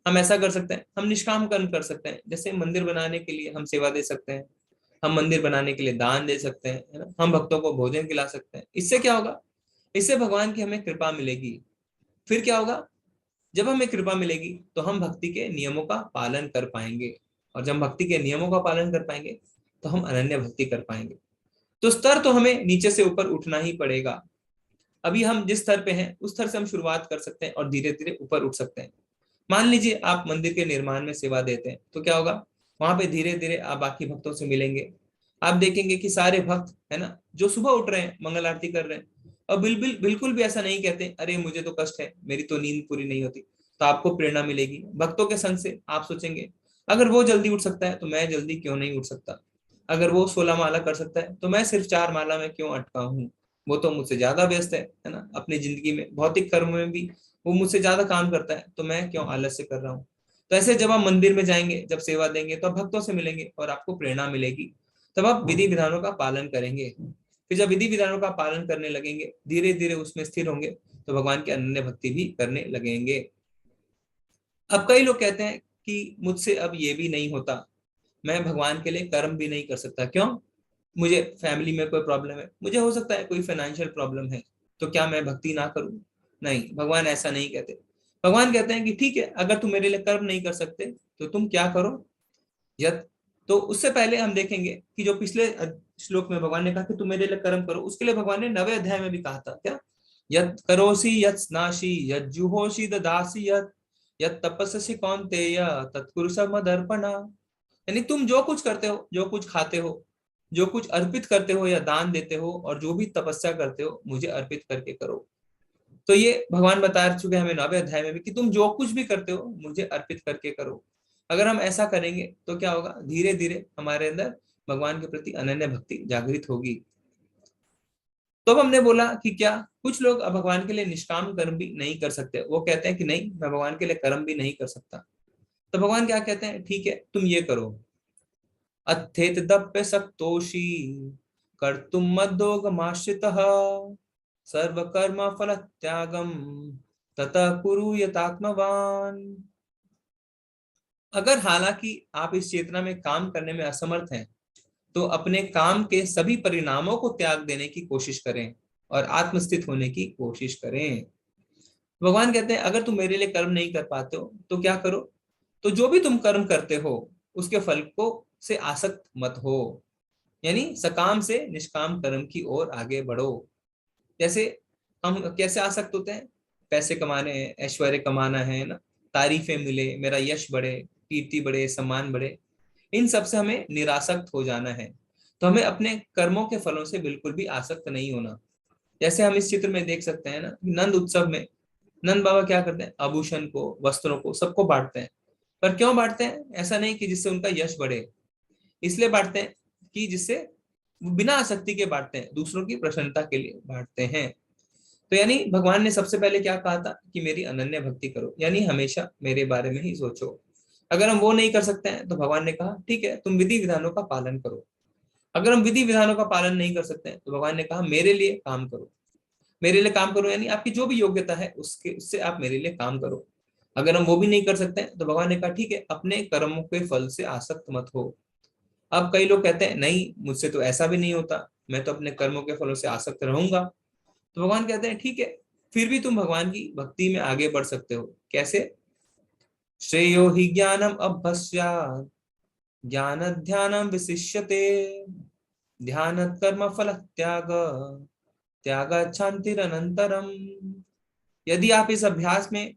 A: हम ऐसा कर सकते हैं, हम निष्काम कर्म कर सकते हैं। जैसे मंदिर बनाने के लिए हम सेवा दे सकते हैं, हम मंदिर बनाने के लिए दान दे सकते हैं, है ना, हम भक्तों को भोजन खिला सकते हैं। इससे क्या होगा, इससे भगवान की हमें कृपा मिलेगी। फिर क्या होगा, जब हमें कृपा मिलेगी तो हम भक्ति के नियमों का पालन कर पाएंगे, और जब भक्ति के नियमों का पालन कर पाएंगे तो हम अनन्य भक्ति कर पाएंगे। तो स्तर तो हमें नीचे से ऊपर उठना ही पड़ेगा। अभी हम जिस स्तर पे हैं उस स्तर से हम शुरुआत कर सकते हैं और धीरे धीरे ऊपर उठ सकते हैं। मान लीजिए आप मंदिर के निर्माण में सेवा देते हैं, तो क्या होगा, वहां पे धीरे धीरे आप बाकी भक्तों से मिलेंगे। आप देखेंगे कि सारे भक्त है ना जो सुबह उठ रहे हैं, मंगल आरती कर रहे हैं, और बिल्कुल बिल्कुल भी ऐसा नहीं कहते अरे मुझे तो कष्ट है, मेरी तो नींद पूरी नहीं होती। तो आपको प्रेरणा मिलेगी भक्तों के संग से। आप सोचेंगे अगर वो जल्दी उठ सकता है तो मैं जल्दी क्यों नहीं उठ सकता, अगर वो 16 माला कर सकता है तो मैं सिर्फ 4 माला में क्यों अटका हूँ। वो तो मुझसे ज्यादा व्यस्त है ना, अपनी जिंदगी में भौतिक कर्म में भी वो मुझसे ज्यादा काम करता है, तो मैं क्यों आलस्य कर रहा हूँ। तो ऐसे जब आप मंदिर में जाएंगे, जब सेवा देंगे, तो आप भक्तों से मिलेंगे और आपको प्रेरणा मिलेगी, तब आप विधि विधानों का पालन करेंगे। फिर जब विधि विधानों का पालन करने लगेंगे, धीरे धीरे उसमें स्थिर होंगे, तो भगवान की अनन्य भक्ति भी करने लगेंगे। अब कई लोग कहते हैं कि मुझसे अब ये भी नहीं होता, मैं भगवान के लिए कर्म भी नहीं कर सकता। क्यों? मुझे फैमिली में कोई प्रॉब्लम है, मुझे हो सकता है कोई फाइनेंशियल प्रॉब्लम है, तो क्या मैं भक्ति ना करूं? नहीं, भगवान ऐसा नहीं कहते। भगवान कहते हैं कि ठीक है, अगर तुम मेरे लिए कर्म नहीं कर सकते तो तुम क्या करो, यत। तो उससे पहले हम देखेंगे कि जो पिछले श्लोक में भगवान ने कहा कि तुम मेरे लिए कर्म करो, उसके लिए भगवान ने 9वें अध्याय में भी कहा था क्या, यत करोसि यत स्नासि यत जुहोसि ददासि यत यत तपस्सि कौन्तेय तत्कुरु मदर्पणा। यानी तुम जो कुछ करते हो, जो कुछ खाते हो, जो कुछ अर्पित करते हो या दान देते हो, और जो भी तपस्या करते हो, मुझे अर्पित करके करो। तो ये भगवान बता चुके हैं हमें 9वें अध्याय में भी कि तुम जो कुछ भी करते हो मुझे अर्पित करके करो। अगर हम ऐसा करेंगे तो क्या होगा, धीरे धीरे हमारे अंदर भगवान के प्रति अनन्य भक्ति जागृत होगी। तो अब हमने बोला कि क्या कुछ लोग अब भगवान के लिए निष्काम कर्म भी नहीं कर सकते, वो कहते हैं कि नहीं, मैं भगवान के लिए कर्म भी नहीं कर सकता। तो भगवान क्या कहते हैं, ठीक है तुम ये करो, अथेत दप्य सक्तोषी कर्तुम मद्योगमाश्रितः सर्वकर्म फल त्यागम ततः कुरु यतात्मवान। अगर हालांकि आप इस चेतना में काम करने में असमर्थ हैं, तो अपने काम के सभी परिणामों को त्याग देने की कोशिश करें और आत्मस्थित होने की कोशिश करें। भगवान कहते हैं अगर तुम मेरे लिए कर्म नहीं कर पाते हो तो क्या करो, तो जो भी तुम कर्म करते हो उसके फल को से आसक्त मत हो, यानी सकाम से निष्काम कर्म की ओर आगे बढ़ो। जैसे हम कैसे आसक्त होते हैं, पैसे कमाने हैं, ऐश्वर्य कमाना है ना, तारीफें मिले, मेरा यश बढ़े, कीर्ति बढ़े, सम्मान बढ़े, इन सब से हमें निरासक्त हो जाना है। तो हमें अपने कर्मों के फलों से बिल्कुल भी आसक्त नहीं होना। जैसे हम इस चित्र में देख सकते हैं ना, नंद उत्सव में नंद बाबा क्या करते हैं, आभूषण को, वस्त्रों को, सबको बांटते हैं। पर क्यों बांटते हैं, ऐसा नहीं कि जिससे उनका यश बढ़े, इसलिए बांटते हैं कि जिससे बिना आसक्ति के बांटते हैं, दूसरों की प्रसन्नता के लिए बांटते हैं। तो यानी भगवान ने सबसे पहले क्या कहा था कि मेरी अनन्य भक्ति करो, यानी हमेशा मेरे बारे में ही सोचो। अगर हम वो नहीं कर सकते हैं तो भगवान ने कहा ठीक है तुम विधि विधानों का पालन करो। अगर हम विधि विधानों का पालन नहीं कर सकते हैं तो भगवान ने कहा मेरे लिए काम करो। मेरे लिए काम करो यानी आपकी जो भी योग्यता है उसके उससे आप मेरे लिए काम करो। अगर हम वो भी नहीं कर सकते हैं तो भगवान ने कहा ठीक है अपने कर्मों के फल से आसक्त मत हो। अब कई लोग कहते हैं नहीं मुझसे तो ऐसा भी नहीं होता, मैं तो अपने कर्मों के फलों से आसक्त रहूंगा। तो भगवान कहते हैं ठीक है, फिर भी तुम भगवान की भक्ति में आगे बढ़ सकते हो। कैसे, श्रेयो हि ज्ञानम अभ्यस्यात् ज्ञान ध्यानम विशिष्यते ध्यान कर्म फल त्याग त्याग शांतिरनंतरम। यदि आप इस अभ्यास में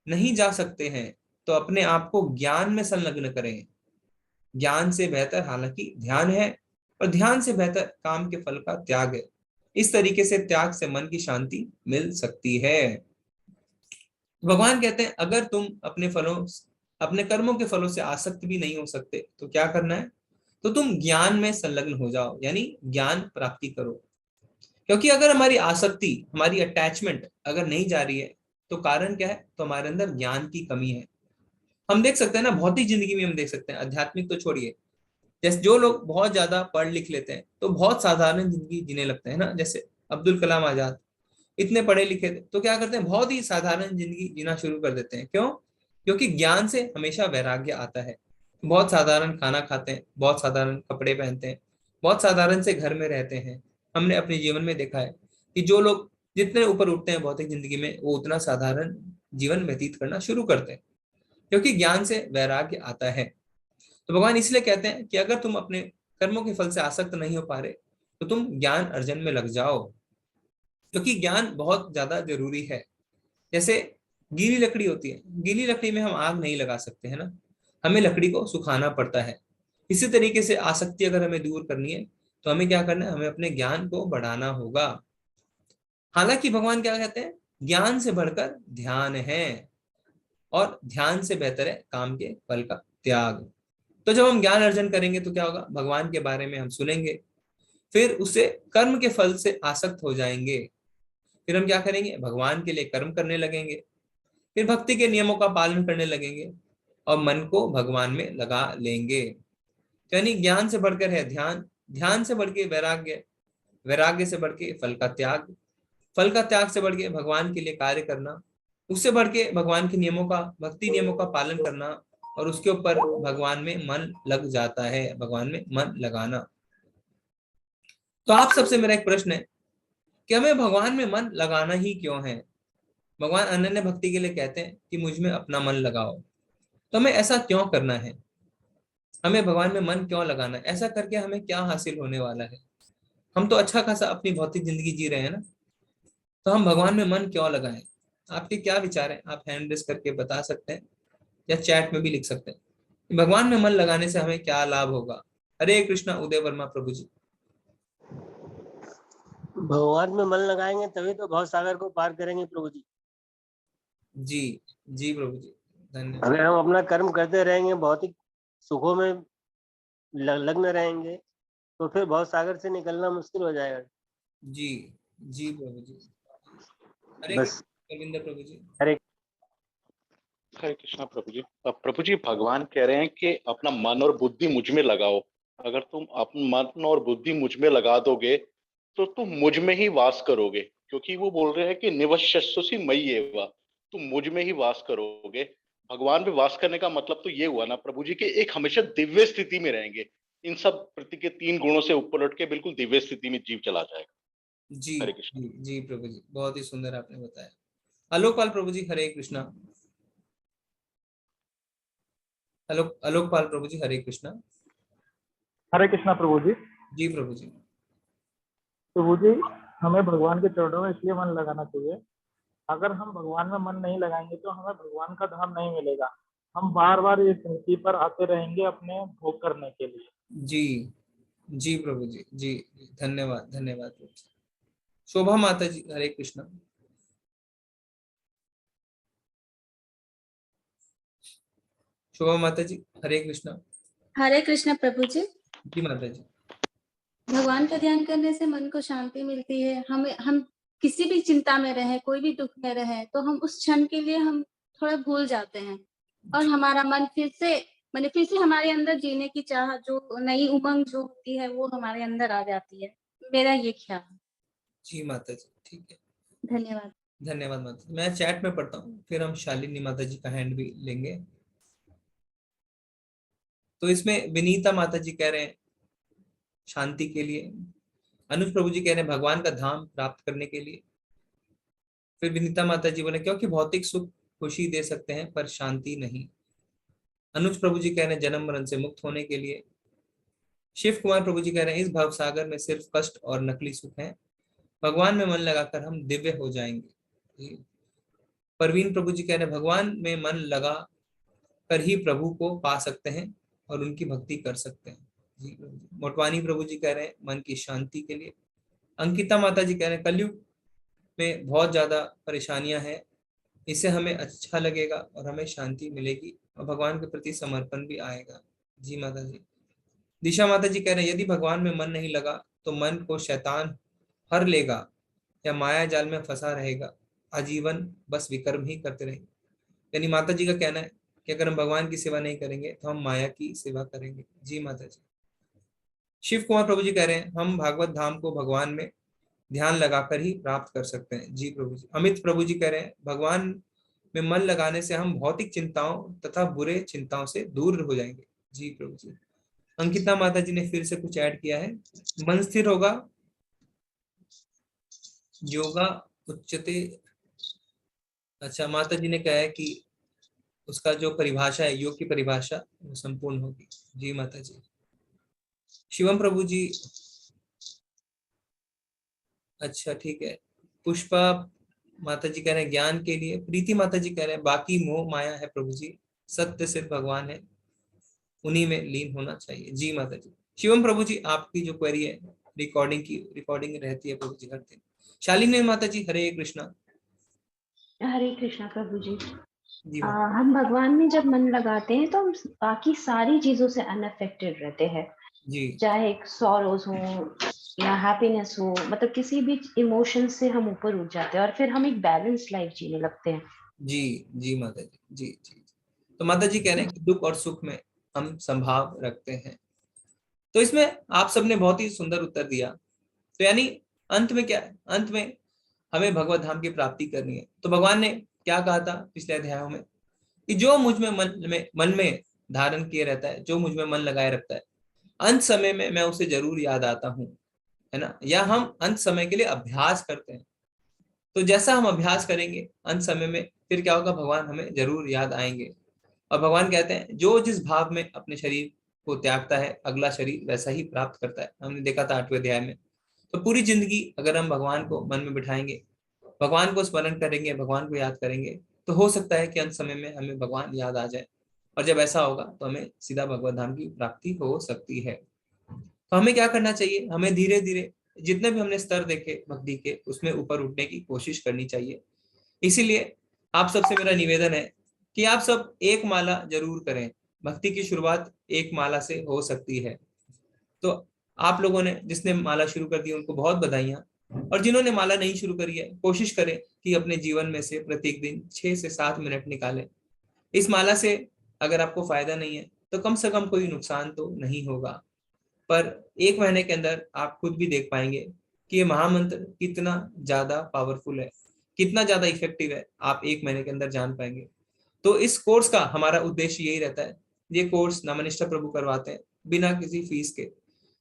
A: नहीं जा सकते हैं तो अपने आप को ज्ञान में संलग्न करें। ज्ञान से बेहतर हालांकि ध्यान है, और ध्यान से बेहतर काम के फल का त्याग है। इस तरीके से त्याग से मन की शांति मिल सकती है। भगवान कहते हैं अगर तुम अपने कर्मों के फलों से आसक्त भी नहीं हो सकते तो क्या करना है, तो तुम ज्ञान में संलग्न हो जाओ, यानी ज्ञान प्राप्ति करो। क्योंकि अगर हमारी आसक्ति, हमारी अटैचमेंट अगर नहीं जा रही है तो कारण क्या है, तो हमारे अंदर ज्ञान की कमी है। हम देख सकते हैं ना, भौतिक जिंदगी में हम देख सकते हैं, आध्यात्मिक तो छोड़िए, जैसे जो लोग बहुत ज्यादा पढ़ लिख लेते हैं तो बहुत साधारण जिंदगी जीने लगते हैं ना, जैसे अब्दुल कलाम आजाद इतने पढ़े लिखे थे तो क्या करते हैं, बहुत ही साधारण जिंदगी जीना शुरू कर देते हैं। क्यों, क्योंकि ज्ञान से हमेशा वैराग्य आता है। बहुत साधारण खाना खाते हैं, बहुत साधारण कपड़े पहनते हैं, बहुत साधारण से घर में रहते हैं। हमने अपने जीवन में देखा है कि जो लोग जितने ऊपर उठते हैं भौतिक जिंदगी में वो उतना साधारण जीवन व्यतीत करना शुरू करते हैं, क्योंकि ज्ञान से वैराग्य आता है। तो भगवान इसलिए कहते हैं कि अगर तुम अपने कर्मों के फल से आसक्त नहीं हो पा रहे तो तुम ज्ञान अर्जन में लग जाओ, क्योंकि ज्ञान बहुत ज्यादा जरूरी है। जैसे गीली लकड़ी होती है, गीली लकड़ी में हम आग नहीं लगा सकते है ना, हमें लकड़ी को सुखाना पड़ता है। इसी तरीके से आसक्ति अगर हमें दूर करनी है तो हमें क्या करना है, हमें अपने ज्ञान को बढ़ाना होगा। हालांकि भगवान क्या कहते हैं, ज्ञान से बढ़कर ध्यान है और ध्यान से बेहतर है काम के फल का त्याग। तो जब हम ज्ञान अर्जन करेंगे तो क्या होगा, भगवान के बारे में हम सुनेंगे, फिर उससे कर्म के फल से आसक्त हो जाएंगे। फिर हम क्या करेंगे, भगवान के लिए कर्म करने लगेंगे, फिर भक्ति के नियमों का पालन करने लगेंगे और मन को भगवान में लगा लेंगे। यानी ज्ञान से बढ़कर है ध्यान, ध्यान से बढ़ के वैराग्य, वैराग्य से बढ़ के फल का त्याग, फल का त्याग से बढ़ के भगवान के लिए कार्य करना, उससे बढ़ के भगवान के नियमों का, भक्ति नियमों का पालन करना, और उसके ऊपर भगवान में मन लग जाता है, भगवान में मन लगाना। तो आप सबसे मेरा एक प्रश्न है कि हमें भगवान में मन लगाना ही क्यों है। भगवान अनन्य भक्ति के लिए कहते हैं कि मुझ में अपना मन लगाओ। तो हमें ऐसा क्यों करना है, हमें भगवान में मन क्यों लगाना है, ऐसा करके हमें क्या हासिल होने वाला है। हम तो अच्छा खासा अपनी भौतिक जिंदगी जी रहे हैं ना, तो हम भगवान में मन क्यों लगाएं। आपके क्या विचार हैं, आप हैंड रेस करके बता सकते हैं या चैट में भी लिख सकते हैं कि भगवान में मन लगाने से हमें क्या लाभ होगा। हरे कृष्णा उदय वर्मा प्रभु जी।
B: भगवान में मन लगाएंगे तभी तो भव सागर को पार करेंगे प्रभु जी।
A: जी जी प्रभु जी, धन्यवाद।
B: अगर हम अपना कर्म करते रहेंगे, भौतिक सुखों में लग्न रहेंगे, तो फिर भव सागर से निकलना मुश्किल हो जाएगा।
A: जी जी प्रभु जी। हरे
B: बस
A: कृष्ण रविंद्र प्रभु जी।
B: हरे
C: हरे कृष्णा प्रभु जी। अब प्रभु जी भगवान कह रहे हैं कि अपना मन और बुद्धि मुझ में लगाओ। अगर तुम अपना मन और बुद्धि मुझ में लगा दोगे तो तुम मुझ में ही वास करोगे, क्योंकि वो बोल रहे हैं कि निवश्यसि मयि एव, तुम मुझ में ही वास करोगे। भगवान में वास करने का मतलब तो ये हुआ ना प्रभु जी कि एक हमेशा दिव्य स्थिति में रहेंगे। इन सब प्रति के 3 गुणों से ऊपर उठ के बिल्कुल दिव्य स्थिति में जीव चला जाएगा।
A: जी
C: हरे कृष्ण।
A: जी जी प्रभु जी, बहुत ही सुंदर आपने बताया। आलोकपाल प्रभु जी हरे कृष्णा। आलोकपाल प्रभु जी हरे कृष्णा।
D: हरे कृष्णा प्रभु जी।
A: जी प्रभु जी।
D: प्रभु जी, हमें भगवान के चरणों में इसलिए मन लगाना चाहिए, अगर हम भगवान में मन नहीं लगाएंगे तो हमें भगवान का धाम नहीं मिलेगा। हम बार बार इस धरती पर आते रहेंगे अपने भोग करने के लिए।
A: जी जी प्रभु जी। जी धन्यवाद धन्यवाद प्रभु जी। शोभा माता जी हरे कृष्णा। शोभा माता जी हरे कृष्णा।
E: हरे कृष्ण प्रभु जी।
A: जी माता जी।
E: भगवान का ध्यान करने से मन को शांति मिलती है। हम किसी भी चिंता में रहे, कोई भी दुख में रहे, तो हम उस क्षण के लिए हम थोड़ा भूल जाते हैं और हमारा मन फिर से हमारे अंदर जीने की चाह, जो नई उमंग जो होती है वो हमारे अंदर आ जाती है। मेरा ये ख्याल है।
A: जी माता जी ठीक है।
E: धन्यवाद।
A: धन्यवाद माता जी। मैं चैट में पढ़ता हूँ, फिर हम शालिनी माता जी का हैंड भी लेंगे। तो इसमें विनीता माता जी कह रहे हैं शांति के लिए। अनुज प्रभु जी कह रहे हैं भगवान का धाम प्राप्त करने के लिए। फिर विनीता माता जी बोले क्योंकि भौतिक सुख खुशी दे सकते हैं पर शांति नहीं। अनुज प्रभु जी कह रहे हैं जन्म मरण से मुक्त होने के लिए। शिव कुमार प्रभु जी कह रहे हैं इस भव सागर में सिर्फ कष्ट और नकली सुख है, भगवान में मन लगाकर हम दिव्य हो जाएंगे। परवीन प्रभु जी कह रहे हैं भगवान में मन लगा कर ही प्रभु को पा सकते हैं और उनकी भक्ति कर सकते हैं। जी प्रभु जी। मोटवानी प्रभु जी कह रहे हैं मन की शांति के लिए। अंकिता माता जी कह रहे हैं कलयुग में बहुत ज्यादा परेशानियां हैं, इससे हमें अच्छा लगेगा और हमें शांति मिलेगी और भगवान के प्रति समर्पण भी आएगा। जी माता जी। दिशा माता जी कह रहे हैं यदि भगवान में मन नहीं लगा तो मन को शैतान हर लेगा या माया जाल में फंसा रहेगा, आजीवन बस विकर्म ही करते रहेंगे। यानी माता जी का कहना है कि अगर हम भगवान की सेवा नहीं करेंगे तो हम माया की सेवा करेंगे। जी माता जी। शिव कुमार प्रभु जी कह रहे हैं हम भागवत धाम को भगवान में ध्यान लगाकर ही प्राप्त कर सकते हैं। जी प्रभु जी। अमित प्रभु जी कह रहे हैं भगवान में मन लगाने से हम भौतिक चिंताओं तथा बुरे चिंताओं से दूर हो जाएंगे। जी प्रभु जी। अंकिता माता जी ने फिर से कुछ ऐड किया है, मन स्थिर होगा, योगा उच्चते। अच्छा, माता जी ने कहा है कि उसका जो परिभाषा है योग की परिभाषा वो संपूर्ण होगी। जी माता जी। शिवम प्रभु जी। अच्छा ठीक है। पुष्पा माता जी कह रहे हैं ज्ञान के लिए। प्रीति माता जी कह रहे हैं बाकी मोह माया है प्रभु जी, सत्य सिर्फ भगवान है, उन्हीं में लीन होना चाहिए। जी माता जी। शिवम प्रभु जी आपकी जो क्वेरी है रिकॉर्डिंग रहती है प्रभु जी हर दिन। शालिनी माता जी हरे कृष्णा।
F: हरे कृष्णा प्रभु जी।
A: जी माता।
F: हम भगवान में जब मन लगाते हैं तो हम बाकी सारी चीजों से अनअफेक्टेड रहते हैं,
A: जी
F: चाहे सॉरोज हो या हैप्पीनेस हो, मतलब किसी भी इमोशन से हम ऊपर उठ जाते हैं और फिर हम एक बैलेंस्ड लाइफ जीने लगते हैं।
A: जी जी माता जी। जी जी। तो माता जी कह रहे हैं कि दुख और सुख में हम संभाव रखते हैं। तो इसमें आप सबने बहुत ही सुंदर उत्तर दिया। तो यानी अंत में क्या है, अंत में हमें भगवत धाम की प्राप्ति करनी है। तो भगवान ने क्या कहा था पिछले अध्यायों में कि जो मुझ में मन में धारण किए रहता है, जो मुझ में मन लगाए रखता है, अंत समय में मैं उसे जरूर याद आता हूँ, है ना। या हम अंत समय के लिए अभ्यास करते हैं, तो जैसा हम अभ्यास करेंगे अंत समय में फिर क्या होगा, भगवान हमें जरूर याद आएंगे। और भगवान कहते हैं जो जिस भाव में अपने शरीर को त्यागता है अगला शरीर वैसा ही प्राप्त करता है। हमने देखा था 8वें अध्याय में। तो पूरी जिंदगी अगर हम भगवान को मन में बिठाएंगे, भगवान को स्मरण करेंगे, भगवान को याद करेंगे, तो हो सकता है कि अंत समय में हमें भगवान याद आ जाए। और जब ऐसा होगा तो हमें सीधा भगवत धाम की प्राप्ति हो सकती है। तो हमें क्या करना चाहिए, हमें धीरे धीरे जितने भी हमने स्तर देखे भक्ति के उसमें ऊपर उठने की कोशिश करनी चाहिए। इसीलिए आप सबसे मेरा निवेदन है कि आप सब एक माला जरूर करें। भक्ति की शुरुआत एक माला से हो सकती है। तो आप लोगों ने जिसने माला शुरू कर दी उनको बहुत बधाइयां, और जिन्होंने माला नहीं शुरू करी है कोशिश करें कि अपने जीवन में से प्रत्येक दिन 6 से 7 मिनट निकालें। इस माला से अगर आपको फायदा नहीं है तो कम से कम कोई नुकसान तो नहीं होगा, पर 1 महीने के अंदर आप खुद भी देख पाएंगे कि ये महामंत्र कितना ज्यादा पावरफुल है, कितना ज्यादा इफेक्टिव है, आप 1 महीने के अंदर जान पाएंगे। तो इस कोर्स का हमारा उद्देश्य यही रहता है। ये कोर्स नमनिष्ठा प्रभु करवाते हैं बिना किसी फीस के,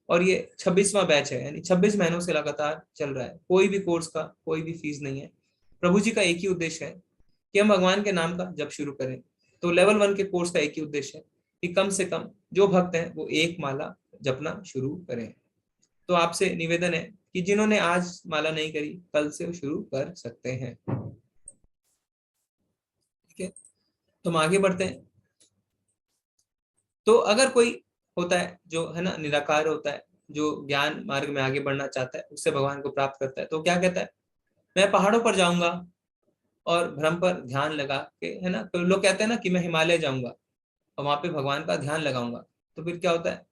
A: और ये 26वां बैच है, यानी 26 महीनों से लगातार चल रहा है। कोई भी कोर्स का कोई भी फीस नहीं है। प्रभु जी का एक ही उद्देश्य है कि हम भगवान के नाम का जप शुरू करें। तो लेवल 1 के कोर्स का एक ही उद्देश्य है कि कम से कम जो भक्त हैं वो 1 माला जपना शुरू करें। तो आपसे निवेदन है कि जिन्होंने आज माला नहीं करी कल से शुरू कर सकते हैं। ठीक है, तो हम आगे बढ़ते हैं। तो अगर कोई होता है जो है ना निराकार होता है, जो ज्ञान मार्ग में आगे बढ़ना चाहता है, उससे भगवान को प्राप्त करता है, तो क्या कहता है, मैं पहाड़ों पर जाऊंगा और भ्रम पर ध्यान लगा के, है ना, तो लोग कहते हैं ना कि मैं हिमालय जाऊंगा और वहां पे भगवान का ध्यान लगाऊंगा। तो फिर क्या होता है,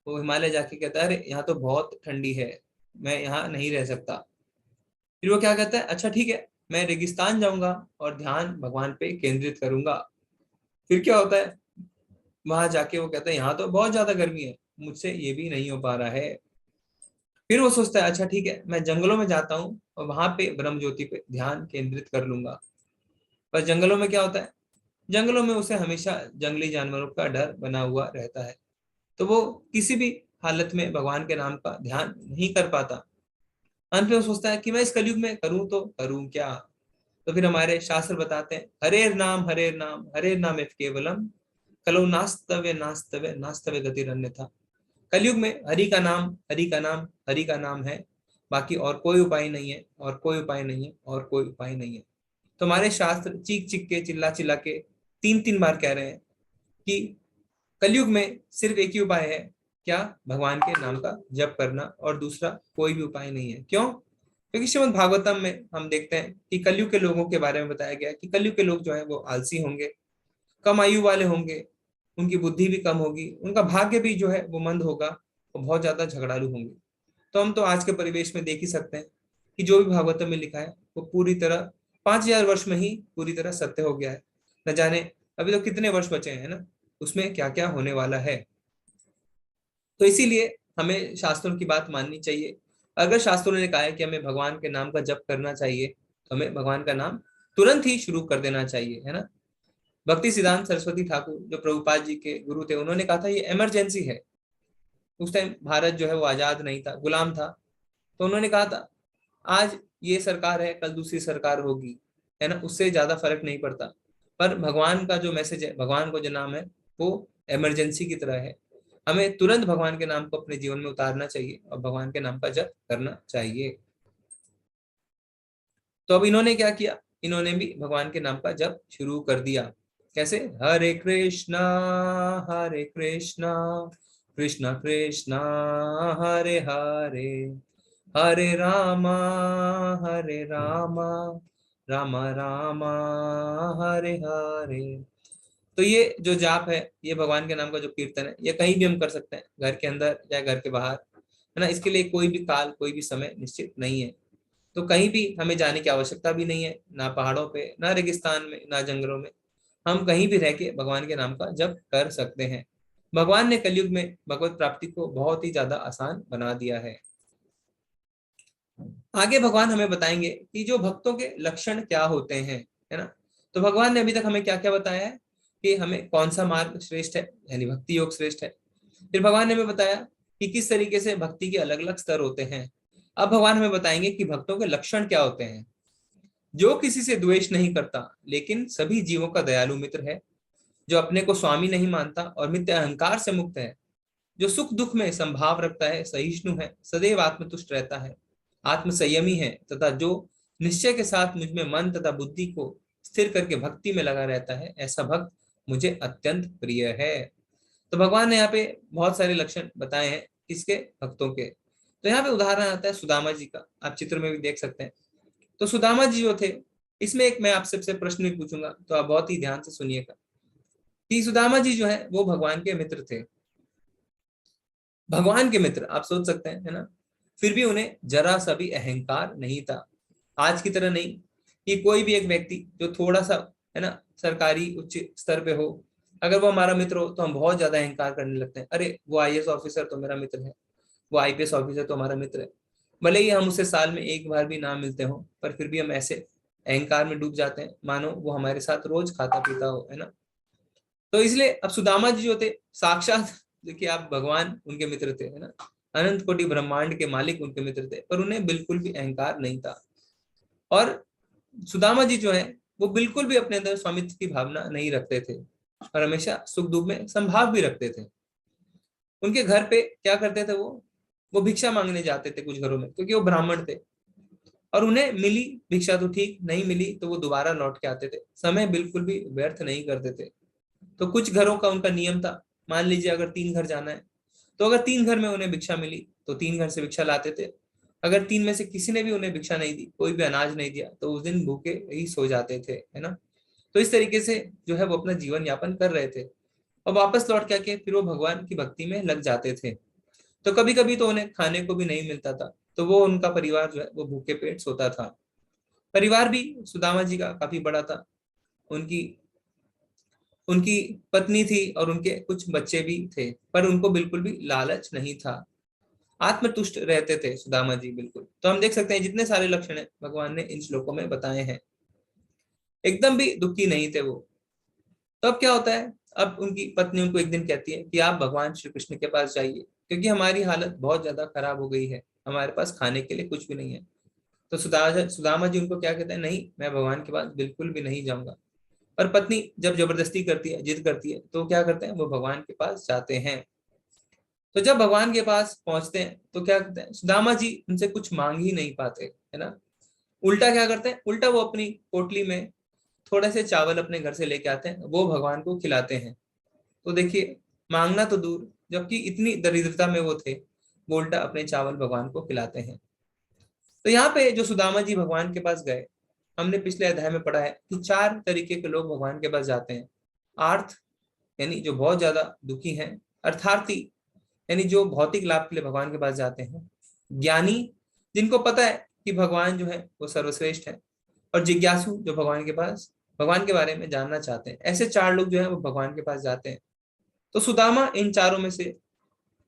A: वो हिमालय जाके कहता है अरे यहाँ तो बहुत ठंडी है, मैं यहाँ नहीं रह सकता। फिर वो क्या कहता है, अच्छा ठीक है मैं रेगिस्तान जाऊंगा और ध्यान भगवान पे केंद्रित करूंगा। फिर क्या होता है, वहां जाके वो कहता है यहाँ तो बहुत ज्यादा गर्मी है, मुझसे ये भी नहीं हो पा रहा है। फिर वो सोचता है अच्छा ठीक है मैं जंगलों में जाता हूँ और वहां पे ब्रह्म ज्योति पे ध्यान केंद्रित कर लूंगा। पर जंगलों में क्या होता है, जंगलों में उसे हमेशा जंगली जानवरों का डर बना हुआ रहता है, तो वो किसी भी हालत में भगवान के नाम का ध्यान नहीं कर पाता। अंत में वो सोचता है कि मैं इस कलयुग में करूं तो करूं क्या। तो फिर हमारे शास्त्र बताते हैं हरेर नाम हरेर नाम हरेर नाम एफ केवलम कलो नास्तव्य नास्तव्य नास्तव्य गतिरन्यथा। कलयुग में हरि का नाम हरि का नाम हरि का नाम है, बाकी और कोई उपाय नहीं है, और कोई उपाय नहीं है, और कोई उपाय नहीं है। तो हमारे शास्त्र चीख चीख के चिल्ला चिल्ला के 3-3 बार कह रहे हैं कि कलयुग में सिर्फ एक ही उपाय है, क्या, भगवान के नाम का जप करना, और दूसरा कोई भी उपाय नहीं है। क्यों? क्योंकि श्रीमद् भागवतम में हम देखते हैं कि कलयुग के लोगों के बारे में बताया गया कि कलयुग के लोग जो है वो आलसी होंगे, कम आयु वाले होंगे, उनकी बुद्धि भी कम होगी, उनका भाग्य भी जो है वो मंद होगा, वो बहुत ज्यादा झगड़ालू होंगे। तो हम तो आज के परिवेश में देख ही सकते हैं कि जो भी भागवतम में लिखा है वो पूरी तरह 5000 वर्ष में ही पूरी तरह सत्य हो गया है। न जाने अभी तो कितने वर्ष बचे हैं ना, उसमें क्या क्या होने वाला है। तो इसीलिए हमें शास्त्रों की बात माननी चाहिए। अगर शास्त्रों ने कहा है कि हमें भगवान के नाम का जप करना चाहिए तो हमें भगवान का नाम तुरंत ही शुरू कर देना चाहिए, है ना। भक्ति सिद्धांत सरस्वती ठाकुर जो प्रभुपाद जी के गुरु थे, उन्होंने कहा था ये इमरजेंसी है। उस टाइम भारत जो है वो आजाद नहीं था, गुलाम था। तो उन्होंने कहा था आज ये सरकार है कल दूसरी सरकार होगी, है ना, उससे ज्यादा फर्क नहीं पड़ता, पर भगवान का जो मैसेज है, भगवान को जो नाम है वो इमरजेंसी की तरह है। हमें तुरंत भगवान के नाम को अपने जीवन में उतारना चाहिए और भगवान के नाम का जप करना चाहिए। तो अब इन्होंने क्या किया, इन्होंने भी भगवान के नाम का जप शुरू कर दिया। कैसे, हरे कृष्णा कृष्णा कृष्णा हरे हरे हरे रामा रामा रामा हरे हरे। तो ये जो जाप है, ये भगवान के नाम का जो कीर्तन है, ये कहीं भी हम कर सकते हैं, घर के अंदर या घर के बाहर, है ना। इसके लिए कोई भी काल कोई भी समय निश्चित नहीं है। तो कहीं भी हमें जाने की आवश्यकता भी नहीं है, ना पहाड़ों पे, ना रेगिस्तान में, ना जंगलों में। हम कहीं भी रह के भगवान के नाम का जप कर सकते हैं। भगवान ने कलयुग में भगवत प्राप्ति को बहुत ही ज्यादा आसान बना दिया है। आगे भगवान हमें बताएंगे कि जो भक्तों के लक्षण क्या होते हैं, है ना। तो भगवान ने अभी तक हमें क्या क्या बताया है कि हमें कौन सा मार्ग श्रेष्ठ है, यानी भक्ति योग श्रेष्ठ है। फिर भगवान ने हमें बताया कि किस तरीके से भक्ति के अलग अलग स्तर होते हैं। अब भगवान हमें बताएंगे कि भक्तों के लक्षण क्या होते हैं। जो किसी से द्वेष नहीं करता लेकिन सभी जीवों का दयालु मित्र है, जो अपने को स्वामी नहीं मानता और मिथ्या अहंकार से मुक्त है, जो सुख दुख में संभाव रखता है, सहिष्णु है, सदैव आत्मतुष्ट रहता है, आत्म संयमी है, तथा जो निश्चय के साथ मुझ में मन तथा बुद्धि को स्थिर करके भक्ति में लगा रहता है, ऐसा भक्त मुझे अत्यंत प्रिय है। तो भगवान ने यहाँ पे बहुत सारे लक्षण बताए हैं किसके, भक्तों के। तो यहाँ पे उदाहरण आता है सुदामा जी का, आप चित्र में भी देख सकते हैं। तो सुदामा जी जो थे, इसमें एक मैं आपसे प्रश्न भी पूछूंगा, तो आप बहुत ही ध्यान से सुनिएगा कि सुदामा जी जो है वो भगवान के मित्र थे। भगवान के मित्र, आप सोच सकते हैं, है ना, फिर भी उन्हें जरा सा भी अहंकार नहीं था। आज की तरह नहीं कि कोई भी एक व्यक्ति जो थोड़ा सा, है ना, सरकारी उच्च स्तर पे हो, अगर वो हमारा मित्र हो तो हम बहुत ज्यादा अहंकार करने लगते हैं। अरे वो आईएएस ऑफिसर तो मेरा मित्र है, वो आईपीएस ऑफिसर तो हमारा मित्र है। भले ही हम उसे साल में एक बार भी ना मिलते हो, पर फिर भी हम ऐसे अहंकार में डूब जाते हैं मानो वो हमारे साथ रोज खाता पीता हो, है ना। तो इसलिए अब सुदामा जी जो थे, साक्षात देखिए आप, भगवान उनके मित्र थे, है ना, अनंत कोटि ब्रह्मांड के मालिक उनके मित्र थे, पर उन्हें बिल्कुल भी अहंकार नहीं था। और सुदामा जी जो है वो बिल्कुल भी अपने अंदर स्वामित्व की भावना नहीं रखते थे, और हमेशा सुख दुख में संभाव भी रखते थे। उनके घर पे क्या करते थे, वो भिक्षा मांगने जाते थे कुछ घरों में, क्योंकि वो ब्राह्मण थे, और उन्हें मिली भिक्षा तो ठीक, नहीं मिली तो वो दोबारा लौट के आते थे, समय बिल्कुल भी व्यर्थ नहीं करते थे। तो कुछ घरों का उनका नियम था, मान लीजिए अगर 3 घर जाना है, तो अगर 3 घर में उन्हें भिक्षा मिली तो 3 घर से भिक्षा लाते थे। अगर 3 में से किसी ने भी उन्हें भिक्षा नहीं दी, कोई भी अनाज नहीं दिया, तो उस दिन भूखे ही सो जाते थे, है ना। तो इस तरीके से जो है वो अपना जीवन यापन कर रहे थे, और वापस लौट के आके फिर वो भगवान की भक्ति में लग जाते थे। तो कभी कभी तो उन्हें खाने को भी नहीं मिलता था, तो वो उनका परिवार जो है वो भूखे पेट सोता था। परिवार भी सुदामा जी का काफी बड़ा था, उनकी उनकी पत्नी थी और उनके कुछ बच्चे भी थे, पर उनको बिल्कुल भी लालच नहीं था, आत्मतुष्ट रहते थे सुदामा जी बिल्कुल। तो हम देख सकते हैं जितने सारे लक्षण है भगवान ने इन श्लोकों में बताए हैं, एकदम भी दुखी नहीं थे वो। तो अब क्या होता है, अब उनकी पत्नी उनको एक दिन कहती है कि आप भगवान श्री कृष्ण के पास जाइए, क्योंकि हमारी हालत बहुत ज्यादा खराब हो गई है, हमारे पास खाने के लिए कुछ भी नहीं है। तो सुदामा जी उनको क्या कहते हैं, नहीं मैं भगवान के पास बिल्कुल भी नहीं जाऊंगा। पर पत्नी जब जबरदस्ती करती है, जिद करती है, तो क्या करते हैं, वो भगवान के पास जाते हैं। तो जब भगवान के पास पहुंचते हैं तो क्या करते हैं, सुदामा जी उनसे कुछ मांग ही नहीं पाते, है ना। उल्टा क्या करते हैं, उल्टा वो अपनी पोटली में थोड़े से चावल अपने घर से लेके आते हैं, वो भगवान को खिलाते हैं। तो देखिए, मांगना तो दूर, जबकि इतनी दरिद्रता में वो थे, वो उल्टा अपने चावल भगवान को खिलाते हैं। तो यहाँ पे जो सुदामा जी भगवान के पास गए, हमने पिछले अध्याय में पढ़ा है कि 4 तरीके के लोग भगवान के पास जाते हैं। आर्थ यानी जो बहुत ज्यादा दुखी हैं, अर्थार्थी यानी जो भौतिक लाभ के लिए भगवान के पास जाते हैं, ज्ञानी जिनको पता है कि भगवान जो है वो सर्वश्रेष्ठ है, और जिज्ञासु जो भगवान के पास भगवान के बारे में जानना चाहते हैं। ऐसे 4 लोग जो है वो भगवान के पास जाते हैं। तो सुदामा इन चारों में से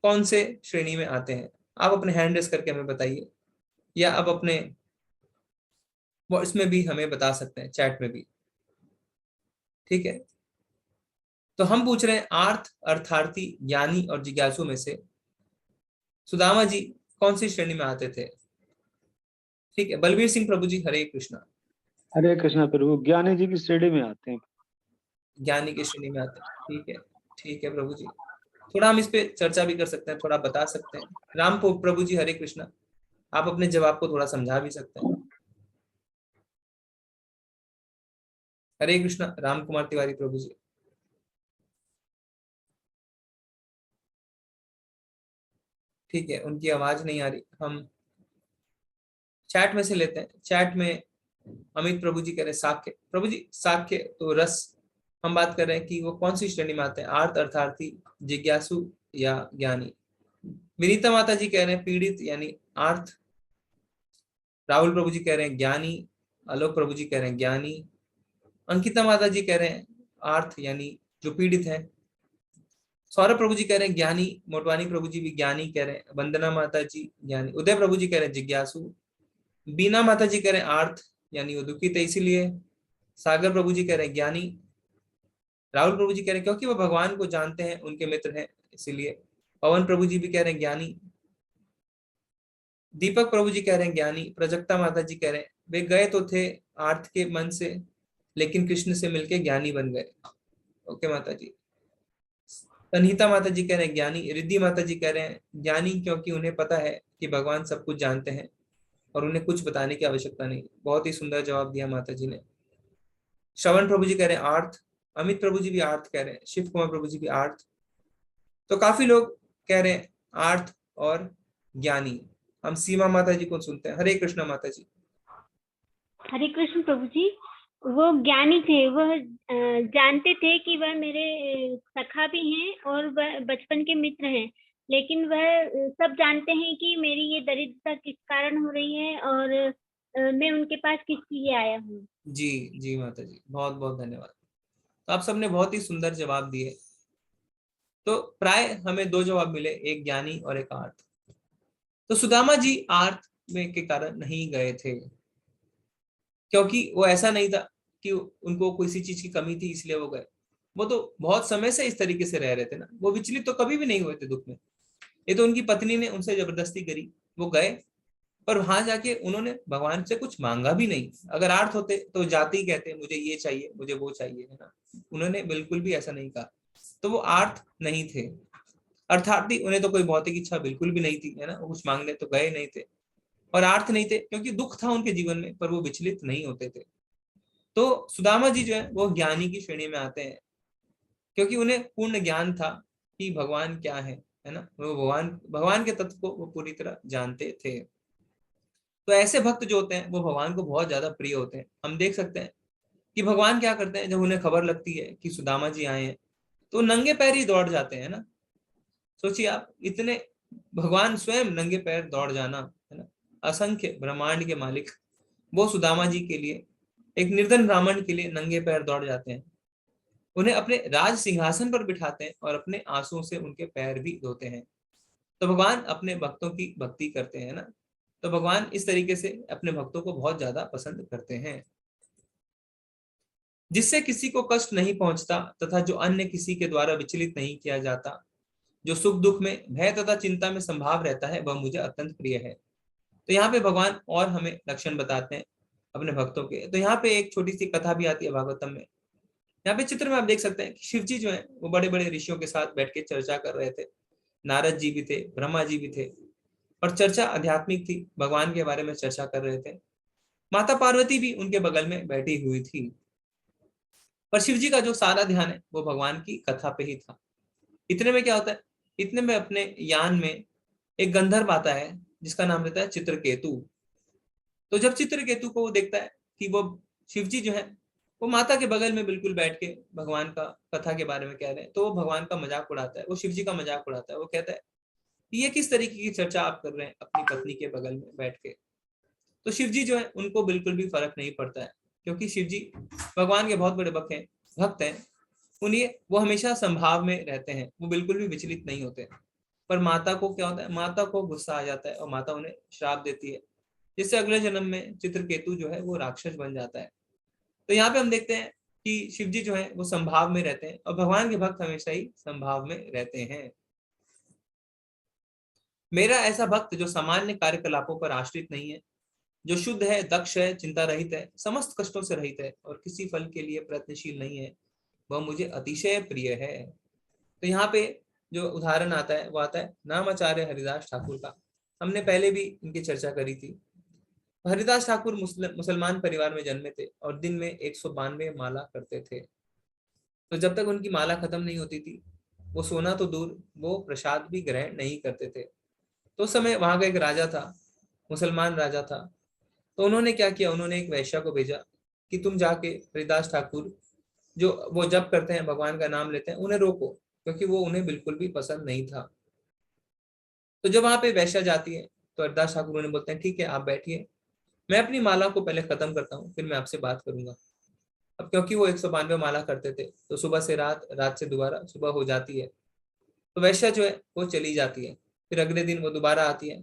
A: कौन से श्रेणी में आते हैं, आप अपने हैंड रेस करके हमें बताइए, या आप अपने इसमें भी हमें बता सकते हैं, चैट में भी, ठीक है। तो हम पूछ रहे हैं आर्थ, अर्थार्थी, ज्ञानी और जिज्ञासु में से सुदामा जी कौन सी श्रेणी में आते थे। ठीक है, बलबीर सिंह प्रभु जी, हरे कृष्णा।
G: हरे कृष्णा प्रभु, ज्ञानी जी की श्रेणी में आते हैं।
A: ज्ञानी की श्रेणी में आते हैं, ठीक है, ठीक है प्रभु जी। थोड़ा हम इस पे चर्चा भी कर सकते हैं, थोड़ा बता सकते हैं। राम प्रभु जी, हरे कृष्णा, आप अपने जवाब को थोड़ा समझा भी सकते हैं। हरे कृष्णा, राम कुमार तिवारी प्रभु जी। ठीक है, उनकी आवाज नहीं आ रही, हम चैट में से लेते हैं। चैट में अमित प्रभु जी कह रहे हैं साक्य। प्रभु जी साक्य तो रस, हम बात कर रहे हैं कि वो कौन सी श्रेणी में आते हैं, आर्थ, अर्थार्थी, जिज्ञासु या ज्ञानी। विनीता माता जी कह रहे हैं पीड़ित यानी आर्थ। राहुल प्रभु जी कह रहे हैं ज्ञानी। आलोक प्रभु जी कह रहे हैं ज्ञानी। अंकिता माता जी कह रहे हैं आर्थ यानी जो पीड़ित है। सौरभ प्रभु जी कह रहे हैं ज्ञानी। मोटवानी प्रभु जी भी ज्ञानी कह रहे हैं। वंदना माता जी ज्ञानी। उदय प्रभु जी कह रहे हैं जिज्ञासु। बीना माता जी कह रहे हैं आर्थ यानी वो दुखी थे इसीलिए। सागर प्रभु जी कह रहे हैं ज्ञानी। राहुल प्रभु जी कह रहे हैं क्योंकि वो भगवान को जानते हैं, उनके मित्र हैं इसीलिए। पवन प्रभु जी भी कह रहे हैं ज्ञानी। दीपक प्रभु जी कह रहे हैं ज्ञानी। प्रजक्ता माता जी कह रहे हैं वे गए तो थे आर्थ के मन से, लेकिन कृष्ण से मिलके ज्ञानी बन गए। ओके माता जी। तनहिता माता जी कह रहे हैं ज्ञानी। रिद्धि माता जी कह रहे हैं ज्ञानी क्योंकि उन्हें पता है कि भगवान सब कुछ जानते हैं और उन्हें कुछ बताने की आवश्यकता नहीं। बहुत ही सुंदर जवाब दिया माता जी ने। श्रवण प्रभु जी कह रहे हैं आर्थ। अमित प्रभु जी भी आर्थ कह रहे हैं। शिव कुमार प्रभु जी भी आर्थ। तो काफी लोग कह रहे हैं आर्थ और ज्ञानी। हम सीमा माता जी को सुनते हैं। हरे कृष्णा माता जी।
H: हरे कृष्ण प्रभु जी, वो ज्ञानी थे, वह जानते थे कि वह मेरे सखा भी हैं और वह बचपन के मित्र हैं, लेकिन वह सब जानते हैं कि मेरी ये दरिद्रता किस कारण हो रही है और मैं उनके पास किस लिए आया हूँ।
A: जी जी माता जी, बहुत बहुत धन्यवाद। तो आप सबने बहुत ही सुंदर जवाब दिए। तो प्राय हमें दो जवाब मिले, एक ज्ञानी और एक आर्थ। तो सुदामा जी आर्थ में के कारण नहीं गए थे, क्योंकि वो ऐसा नहीं था कि उनको किसी चीज की कमी थी इसलिए वो गए। वो तो बहुत समय से इस तरीके से रह रहे थे ना, वो विचलित तो कभी भी नहीं हुए थे दुख में। ये तो उनकी पत्नी ने उनसे जबरदस्ती करी, वो गए। पर वहां जाके उन्होंने भगवान से कुछ मांगा भी नहीं। अगर आर्थ होते तो जाते ही कहते मुझे ये चाहिए, मुझे वो चाहिए, है ना। उन्होंने बिल्कुल भी ऐसा नहीं कहा। तो वो आर्थ नहीं थे, अर्थार्थी उन्हें तो कोई भौतिक इच्छा बिल्कुल भी नहीं थी, है ना। वो कुछ मांगने तो गए नहीं थे। और आर्थ नहीं थे क्योंकि दुख था उनके जीवन में, पर वो विचलित नहीं होते थे। तो सुदामा जी जो है वो ज्ञानी की श्रेणी में आते हैं, क्योंकि उन्हें पूर्ण ज्ञान था कि भगवान क्या है ना। वो भगवान भगवान के तत्व को वो पूरी तरह जानते थे। तो ऐसे भक्त जो होते हैं वो भगवान को बहुत ज्यादा प्रिय होते हैं। हम देख सकते हैं कि भगवान क्या करते हैं, जब उन्हें खबर लगती है कि सुदामा जी आए हैं तो नंगे पैर ही दौड़ जाते हैं ना। सोचिए आप, इतने भगवान स्वयं नंगे पैर दौड़ जाना, है ना। असंख्य ब्रह्मांड के मालिक वो सुदामा जी के लिए, एक निर्धन ब्राह्मण के लिए नंगे पैर दौड़ जाते हैं, उन्हें अपने राज सिंहासन पर बिठाते हैं और अपने आंसुओं से उनके पैर भी धोते हैं। तो भगवान अपने भक्तों की भक्ति करते हैं ना। तो भगवान इस तरीके से अपने भक्तों को बहुत ज्यादा पसंद करते हैं। जिससे किसी को कष्ट नहीं पहुंचता तथा जो अन्य किसी के द्वारा विचलित नहीं किया जाता, जो सुख दुख में, भय तथा चिंता में संभाव रहता है, वह मुझे अत्यंत प्रिय है। तो यहाँ पे भगवान और हमें लक्षण बताते हैं अपने भक्तों के। तो यहाँ पे एक छोटी सी कथा भी आती है भागवतम में। यहाँ पे चित्र में आप देख सकते हैं कि शिव जी जो है वो बड़े बड़े ऋषियों के साथ बैठ के चर्चा कर रहे थे। नारद जी भी थे, ब्रह्मा जी भी थे, और चर्चा आध्यात्मिक थी, भगवान के बारे में चर्चा कर रहे थे। माता पार्वती भी उनके बगल में बैठी हुई थी। पर शिव जी का जो सारा ध्यान है वो भगवान की कथा पे ही था। इतने में क्या होता है, इतने में अपने यान में एक गंधर्व आता है जिसका नाम रहता है चित्रकेतु। तो जब चित्रकेतु को वो देखता है कि वो शिव जी जो है वो माता के बगल में बिल्कुल बैठ के भगवान का कथा के बारे में कह रहे हैं, तो वो भगवान का मजाक उड़ाता है, वो शिव जी का मजाक उड़ाता है। वो कहता है कि ये किस तरीके की चर्चा आप कर रहे हैं अपनी पत्नी के बगल में बैठ के। तो शिव जी जो है उनको बिल्कुल भी फर्क नहीं पड़ता है, क्योंकि शिव जी भगवान के बहुत बड़े भक्त हैं। उन्हें वो हमेशा संभाव में रहते हैं, वो बिल्कुल भी विचलित नहीं होते। पर माता को क्या होता है, माता को गुस्सा आ जाता है और माता उन्हें श्राप देती है, जिससे अगले जन्म में चित्रकेतु जो है वो राक्षस बन जाता है। तो यहाँ पे हम देखते हैं कि शिव जी जो है वो संभाव में रहते हैं और भगवान के भक्त हमेशा ही संभाव में रहते हैं। मेरा ऐसा भक्त जो सामान्य कार्यकलापों पर आश्रित नहीं है, जो शुद्ध है, दक्ष है, चिंता रहित है, समस्त कष्टों से रहित है और किसी फल के लिए प्रयत्नशील नहीं है, वह मुझे अतिशय प्रिय है। तो यहाँ पे जो उदाहरण आता है वो आता है नामाचार्य हरिदास ठाकुर का। हमने पहले भी इनकी चर्चा करी थी। हरिदास ठाकुर मुसलमान परिवार में जन्मे थे और दिन में 192 माला करते थे। तो जब तक उनकी माला खत्म नहीं होती थी, वो सोना तो दूर, वो प्रसाद भी ग्रहण नहीं करते थे। तो उस समय वहां का एक राजा था, मुसलमान राजा था। तो उन्होंने क्या किया, उन्होंने एक वैश्या को भेजा कि तुम जाके हरिदास ठाकुर जो वो जप करते हैं, भगवान का नाम लेते हैं, उन्हें रोको, क्योंकि वो उन्हें बिल्कुल भी पसंद नहीं था। तो जब वहां पे वैश्या जाती है तो हरिदास ठाकुर उन्हें बोलते हैं ठीक है आप बैठिए, मैं अपनी माला को पहले खत्म करता हूँ, फिर मैं आपसे बात करूंगा। अब क्योंकि वो 192 माला करते थे तो सुबह से रात, रात से दोबारा सुबह हो जाती है। तो वैश्या जो है वो चली जाती है। फिर अगले दिन वो दोबारा आती है।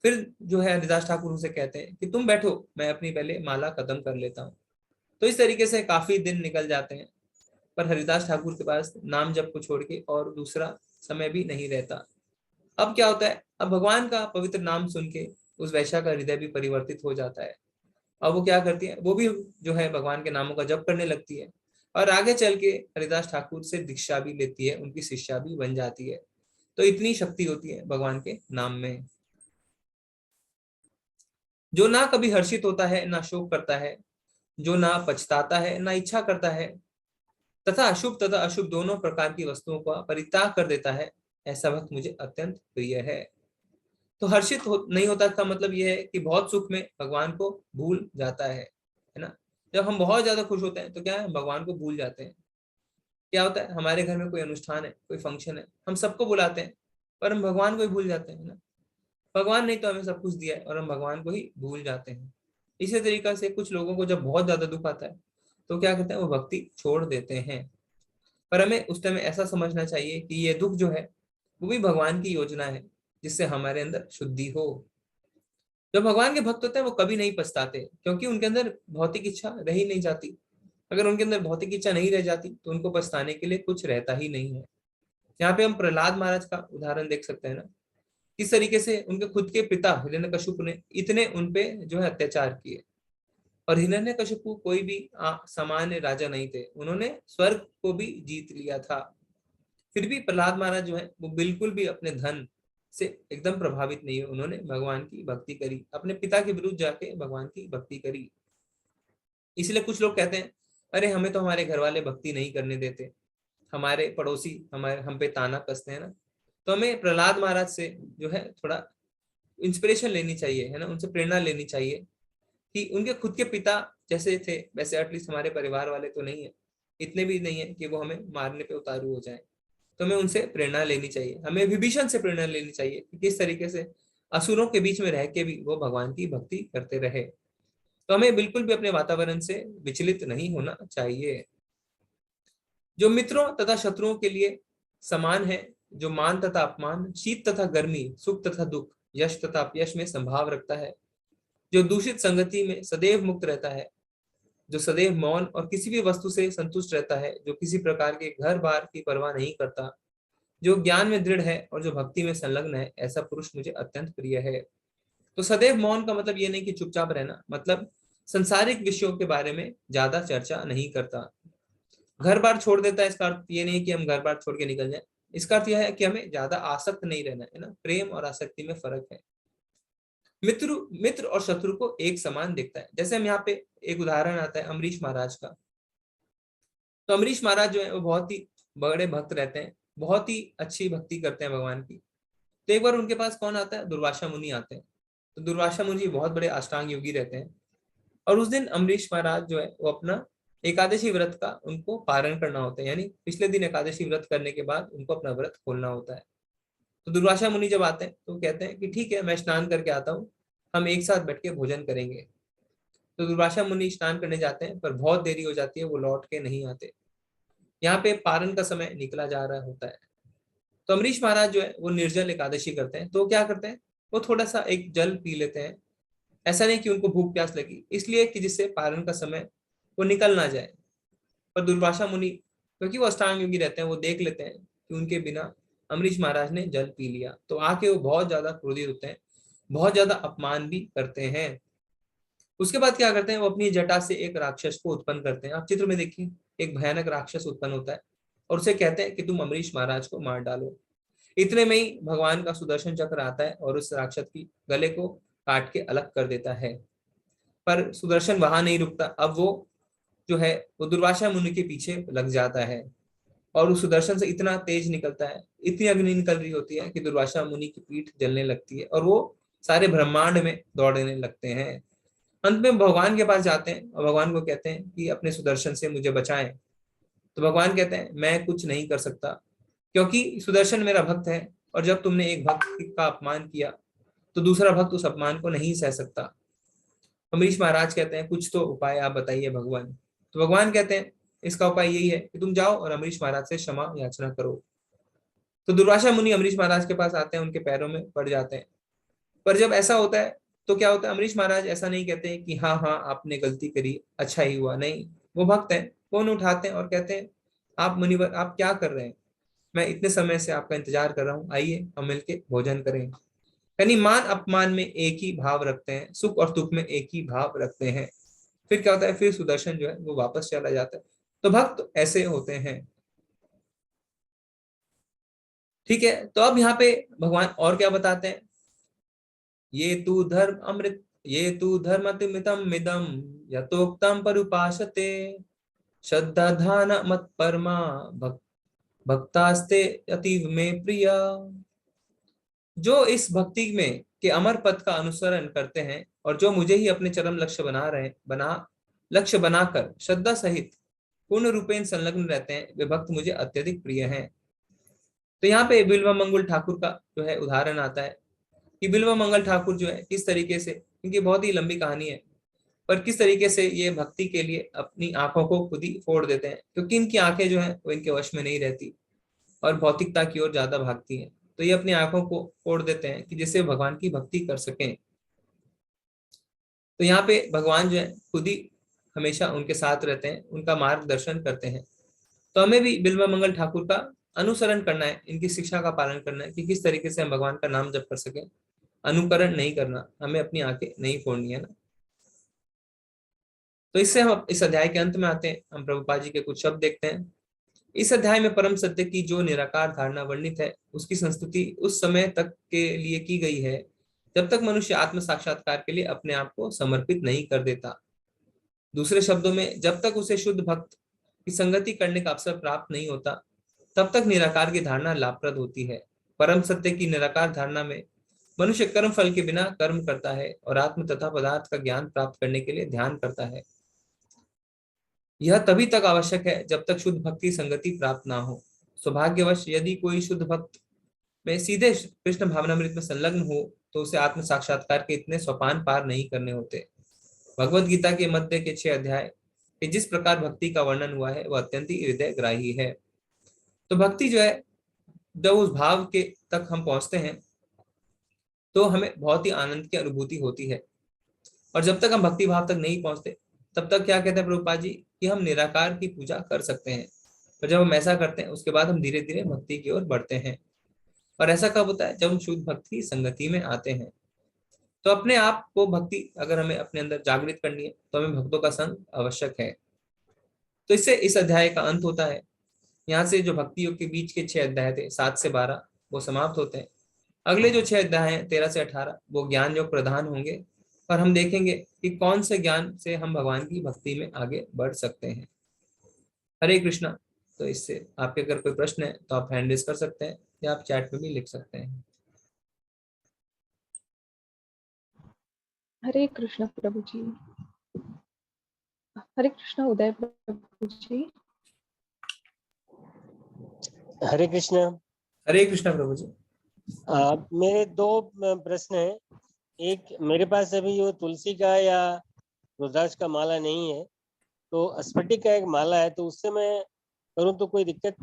A: फिर जो है हरिदास ठाकुर उनसे कहते हैं कि तुम बैठो, मैं अपनी पहले माला खत्म कर लेता हूँ। तो इस तरीके से काफी दिन निकल जाते हैं, पर हरिदास ठाकुर के पास नाम जप को छोड़ के और दूसरा समय भी नहीं रहता। अब क्या होता है, अब भगवान का पवित्र नाम सुन के उस वैश्या का हृदय भी परिवर्तित हो जाता है। अब वो क्या करती है, वो भी जो है भगवान के नामों का जप करने लगती है और आगे चल के हरिदास ठाकुर से दीक्षा भी लेती है, उनकी शिष्या भी बन जाती है। तो इतनी शक्ति होती है भगवान के नाम में। जो ना कभी हर्षित होता है, ना शोक करता है, जो ना पछताता है, ना इच्छा करता है, तथा अशुभ तथा अशुभ दोनों प्रकार की वस्तुओं का परित्याग कर देता है, ऐसा भक्त मुझे अत्यंत प्रिय है। तो नहीं होता का मतलब यह है कि बहुत सुख में भगवान को भूल जाता है ना। जब हम बहुत ज्यादा खुश होते हैं तो क्या है, भगवान को भूल जाते हैं। क्या होता है, हमारे घर में कोई अनुष्ठान है, कोई फंक्शन है, हम सबको बुलाते हैं, पर हम भगवान को ही भूल जाते हैं ना। भगवान ने तो हमें सब कुछ दिया है और हम भगवान को ही भूल जाते हैं। इसी तरीका से कुछ लोगों को जब बहुत ज्यादा दुख आता है तो क्या करते हैं, वो भक्ति छोड़ देते हैं। पर हमें उस टाइम ऐसा समझना चाहिए कि ये दुख जो है वो भी भगवान की योजना है, जिससे हमारे अंदर शुद्धि हो। जो भगवान के भक्त होते हैं वो कभी नहीं पछताते, क्योंकि उनके अंदर भौतिक इच्छा रह ही नहीं जाती। अगर उनके अंदर भौतिक इच्छा नहीं रह जाती तो उनको पछताने के लिए कुछ रहता ही नहीं है। यहाँ पे हम प्रहलाद महाराज का उदाहरण देख सकते हैं ना, किस तरीके से उनके खुद के पिता हिरण्यकशिप ने इतने उनपे जो है अत्याचार किए। और हिरण्यकशिपु कोई भी सामान्य राजा नहीं थे, उन्होंने स्वर्ग को भी जीत लिया था। फिर भी प्रहलाद महाराज जो है वो बिल्कुल भी अपने धन से एकदम प्रभावित नहीं है। उन्होंने भगवान की भक्ति करी, अपने पिता के विरुद्ध जाके भगवान की भक्ति करी। इसलिए कुछ लोग कहते हैं अरे हमें तो हमारे घर वाले भक्ति नहीं करने देते, हमारे पड़ोसी हमारे हम पे ताना कसते हैं ना। तो हमें प्रहलाद महाराज से जो है थोड़ा इंस्पिरेशन लेनी चाहिए, है ना, उनसे प्रेरणा लेनी चाहिए कि उनके खुद के पिता जैसे थे वैसे एटलीस्ट हमारे परिवार वाले तो नहीं है, इतने भी नहीं है कि वो हमें मारने पे उतारू हो जाए। तो हमें उनसे प्रेरणा लेनी चाहिए, हमें विभीषण से प्रेरणा लेनी चाहिए कि किस तरीके से असुरों के बीच में रह के भी वो भगवान की भक्ति करते रहे। तो हमें बिल्कुल भी अपने वातावरण से विचलित नहीं होना चाहिए। जो मित्रों तथा शत्रुओं के लिए समान है, जो मान तथा अपमान, शीत तथा गर्मी, सुख तथा दुख, यश तथा अपयश में संभाव रखता है, जो दूषित संगति में सदैव मुक्त रहता है, जो सदैव मौन और किसी भी वस्तु से संतुष्ट रहता है, जो किसी प्रकार के घर बार की परवाह नहीं करता, जो ज्ञान में दृढ़ है और जो भक्ति में संलग्न है, ऐसा पुरुष मुझे अत्यंत प्रिय है। तो सदैव मौन का मतलब ये नहीं कि चुपचाप रहना, मतलब संसारिक विषयों के बारे में ज्यादा चर्चा नहीं करता। घर बार छोड़ देता है, इसका अर्थ ये नहीं कि हम घर बार छोड़ के निकल जाए, इसका अर्थ यह है कि हमें ज्यादा आसक्त नहीं रहना है ना। प्रेम और आसक्ति में फर्क है। मित्र और शत्रु को एक समान देखता है। जैसे हम यहाँ पे एक उदाहरण आता है अमरीश महाराज का। तो अमरीश महाराज जो है वो बहुत ही बड़े भक्त रहते हैं, बहुत ही अच्छी भक्ति करते हैं भगवान की। तो एक बार उनके पास कौन आता है, दुर्वासा मुनि आते हैं। तो दुर्वासा मुनि बहुत बड़े अष्टांग योगी रहते हैं। और उस दिन अमरीश महाराज जो है वो अपना एकादशी व्रत का उनको पारण करना होता है, यानी पिछले दिन एकादशी व्रत करने के बाद उनको अपना व्रत खोलना होता है। तो दुर्वासा मुनि जब आते हैं तो कहते हैं कि ठीक है मैं स्नान करके आता हूँ, हम एक साथ बैठ के भोजन करेंगे। तो दुर्वासा मुनि स्नान करने जाते हैं, पर बहुत देरी हो जाती है, वो लौट के नहीं आते। यहाँ पे पारण का समय निकला जा रहा होता है। तो अमरीश महाराज जो है वो निर्जल एकादशी करते हैं। तो क्या करते हैं, वो थोड़ा सा एक जल पी लेते हैं। ऐसा नहीं कि उनको भूख प्यास लगी, इसलिए कि जिससे पारण का समय वो निकल ना जाए। पर दुर्वासा मुनि क्योंकि वो अष्टांग योगी रहते हैं, वो देख लेते हैं कि उनके बिना अमरीश महाराज ने जल पी लिया। तो आके वो बहुत ज्यादा क्रोधित होते हैं, बहुत ज्यादा अपमान भी करते हैं। उसके बाद क्या करते हैं, वो अपनी जटा से एक राक्षस को उत्पन्न करते हैं। आप चित्र में देखिए, एक भयानक राक्षस उत्पन्न होता है और उसे कहते हैं कि तुम अमरीश महाराज को मार डालो। इतने में ही भगवान का सुदर्शन चक्र आता है और उस राक्षस की गले को काट के अलग कर देता है। पर सुदर्शन वहां नहीं रुकता, अब वो जो है वो दुर्वासा मुनि के पीछे लग जाता है और उस सुदर्शन से इतना तेज निकलता है, इतनी अग्नि निकल रही होती है कि दुर्वासा मुनि की पीठ जलने लगती है और वो सारे ब्रह्मांड में दौड़ने लगते हैं। अंत में भगवान के पास जाते हैं और भगवान को कहते हैं कि अपने सुदर्शन से मुझे बचाएं। तो भगवान कहते हैं मैं कुछ नहीं कर सकता, क्योंकि सुदर्शन मेरा भक्त है और जब तुमने एक भक्त का अपमान किया तो दूसरा भक्त उस अपमान को नहीं सह सकता। अमरीश महाराज कहते हैं कुछ तो उपाय आप बताइए भगवान। तो भगवान कहते हैं इसका उपाय यही है कि तुम जाओ और अमरीश महाराज से क्षमा याचना करो। तो दुर्वासा मुनि अमरीश महाराज के पास आते हैं, उनके पैरों में पड़ जाते हैं। पर जब ऐसा होता है तो क्या होता है, अमरीश महाराज ऐसा नहीं कहते हैं कि हाँ हाँ आपने गलती करी, अच्छा ही हुआ। नहीं, वो भक्त हैं, वो उन्हें उठाते हैं और कहते हैं आप मुनिवर आप क्या कर रहे हैं, मैं इतने समय से आपका इंतजार कर रहा हूँ, आइए हम मिलके भोजन करें। यानी मान अपमान में एक ही भाव रखते हैं, सुख और दुख में एक ही भाव रखते हैं। फिर क्या होता है, फिर सुदर्शन जो है वो वापस चला जाता है। तो भक्त ऐसे होते हैं। ठीक है, तो अब यहाँ पे भगवान और क्या बताते हैं, ये तू धर्मतिमितम मिदम यतोक्तम परुपासते श्रद्धा धान मत परमा भक्तास्ते अतीव में प्रिया। जो इस भक्ति में के अमर पद का अनुसरण करते हैं और जो मुझे ही अपने चरम लक्ष्य बनाकर श्रद्धा सहित पूर्ण रूपेण संलग्न रहते हैं, वे भक्त मुझे अत्यधिक प्रिय हैं। तो यहाँ पे बिल्वा मंगल ठाकुर का जो है उदाहरण आता है कि बिल्वा मंगल ठाकुर जो है किस तरीके से, क्योंकि बहुत ही लंबी कहानी है, पर किस तरीके से ये भक्ति के लिए अपनी आंखों को खुद ही फोड़ देते हैं, क्योंकि इनकी आंखें जो है वो इनके वश में नहीं रहती और भौतिकता की ओर ज्यादा भागती हैं। तो ये अपनी आंखों को फोड़ देते हैं कि जिससे भगवान की भक्ति कर सकें। तो यहाँ पे भगवान जो है खुद ही हमेशा उनके साथ रहते हैं, उनका मार्गदर्शन करते हैं। तो हमें भी बिल्वा मंगल ठाकुर का अनुसरण करना है, इनकी शिक्षा का पालन करना है कि किस तरीके से हम भगवान का नाम जप कर सकें। अनुकरण नहीं करना, हमें अपनी आंखें नहीं फोड़नी है ना। तो इससे हम इस अध्याय के अंत में आते हैं। हम प्रभुपाद जी के कुछ शब्द देखते हैं। इस अध्याय में परम सत्य की जो निराकार धारणा वर्णित है उसकी संस्तुति उस समय तक के लिए की गई है जब तक मनुष्य आत्म साक्षात्कार के लिए अपने आप को समर्पित नहीं कर देता। दूसरे शब्दों में, जब तक उसे शुद्ध भक्त की संगति करने का अवसर प्राप्त नहीं होता तब तक निराकार की धारणा लाभप्रद होती है। परम सत्य की निराकार धारणा में मनुष्य कर्म फल के बिना कर्म करता है और आत्म तथा पदार्थ का ज्ञान प्राप्त करने के लिए ध्यान करता है। यह तभी तक आवश्यक है जब तक शुद्ध भक्ति संगति प्राप्त ना हो। सौभाग्यवश यदि कोई शुद्ध भक्त में सीधे कृष्ण भावनामृत में संलग्न हो तो उसे आत्म साक्षात्कार के इतने सोपान पार नहीं करने होते। भगवत गीता के मध्य के 6 अध्याय कि जिस प्रकार भक्ति का वर्णन हुआ है वह अत्यंत ही हृदय ग्राही है। तो भक्ति जो है, जब उस भाव के तक हम पहुंचते हैं तो हमें बहुत ही आनंद की अनुभूति होती है। और जब तक हम भक्ति भाव तक नहीं पहुंचते तब तक क्या कहते हैं प्रभुपाद जी कि हम निराकार की पूजा कर सकते हैं। और जब हम ऐसा करते हैं उसके बाद हम धीरे धीरे भक्ति की ओर बढ़ते हैं। और ऐसा कब होता है? जब हम शुद्ध भक्ति संगति में आते हैं। तो अपने आप को भक्ति अगर हमें अपने अंदर जागृत करनी है तो हमें भक्तों का संग आवश्यक है। तो इससे इस अध्याय का अंत होता है। यहाँ से जो भक्ति योग के बीच के 6 अध्याय थे 7 से 12 वो समाप्त होते हैं। अगले जो 6 अध्याय हैं 13 से 18 वो ज्ञान योग प्रधान होंगे और हम देखेंगे कि कौन से ज्ञान से हम भगवान की भक्ति में आगे बढ़ सकते हैं। हरे कृष्णा। तो इससे आपके अगर कोई प्रश्न है तो आप हैंड रेज कर सकते हैं या आप चैट में भी लिख सकते हैं।
I: हरे कृष्ण प्रभु जी। हरे कृष्ण उदय प्रभु जी।
B: हरे कृष्ण।
A: हरे कृष्णा प्रभु जी।
B: मेरे 2 प्रश्न हैं। एक, मेरे पास अभी वो तुलसी का या रुद्राक्ष का माला नहीं है, तो स्फटिक का एक माला है, तो उससे मैं करूं तो कोई दिक्कत?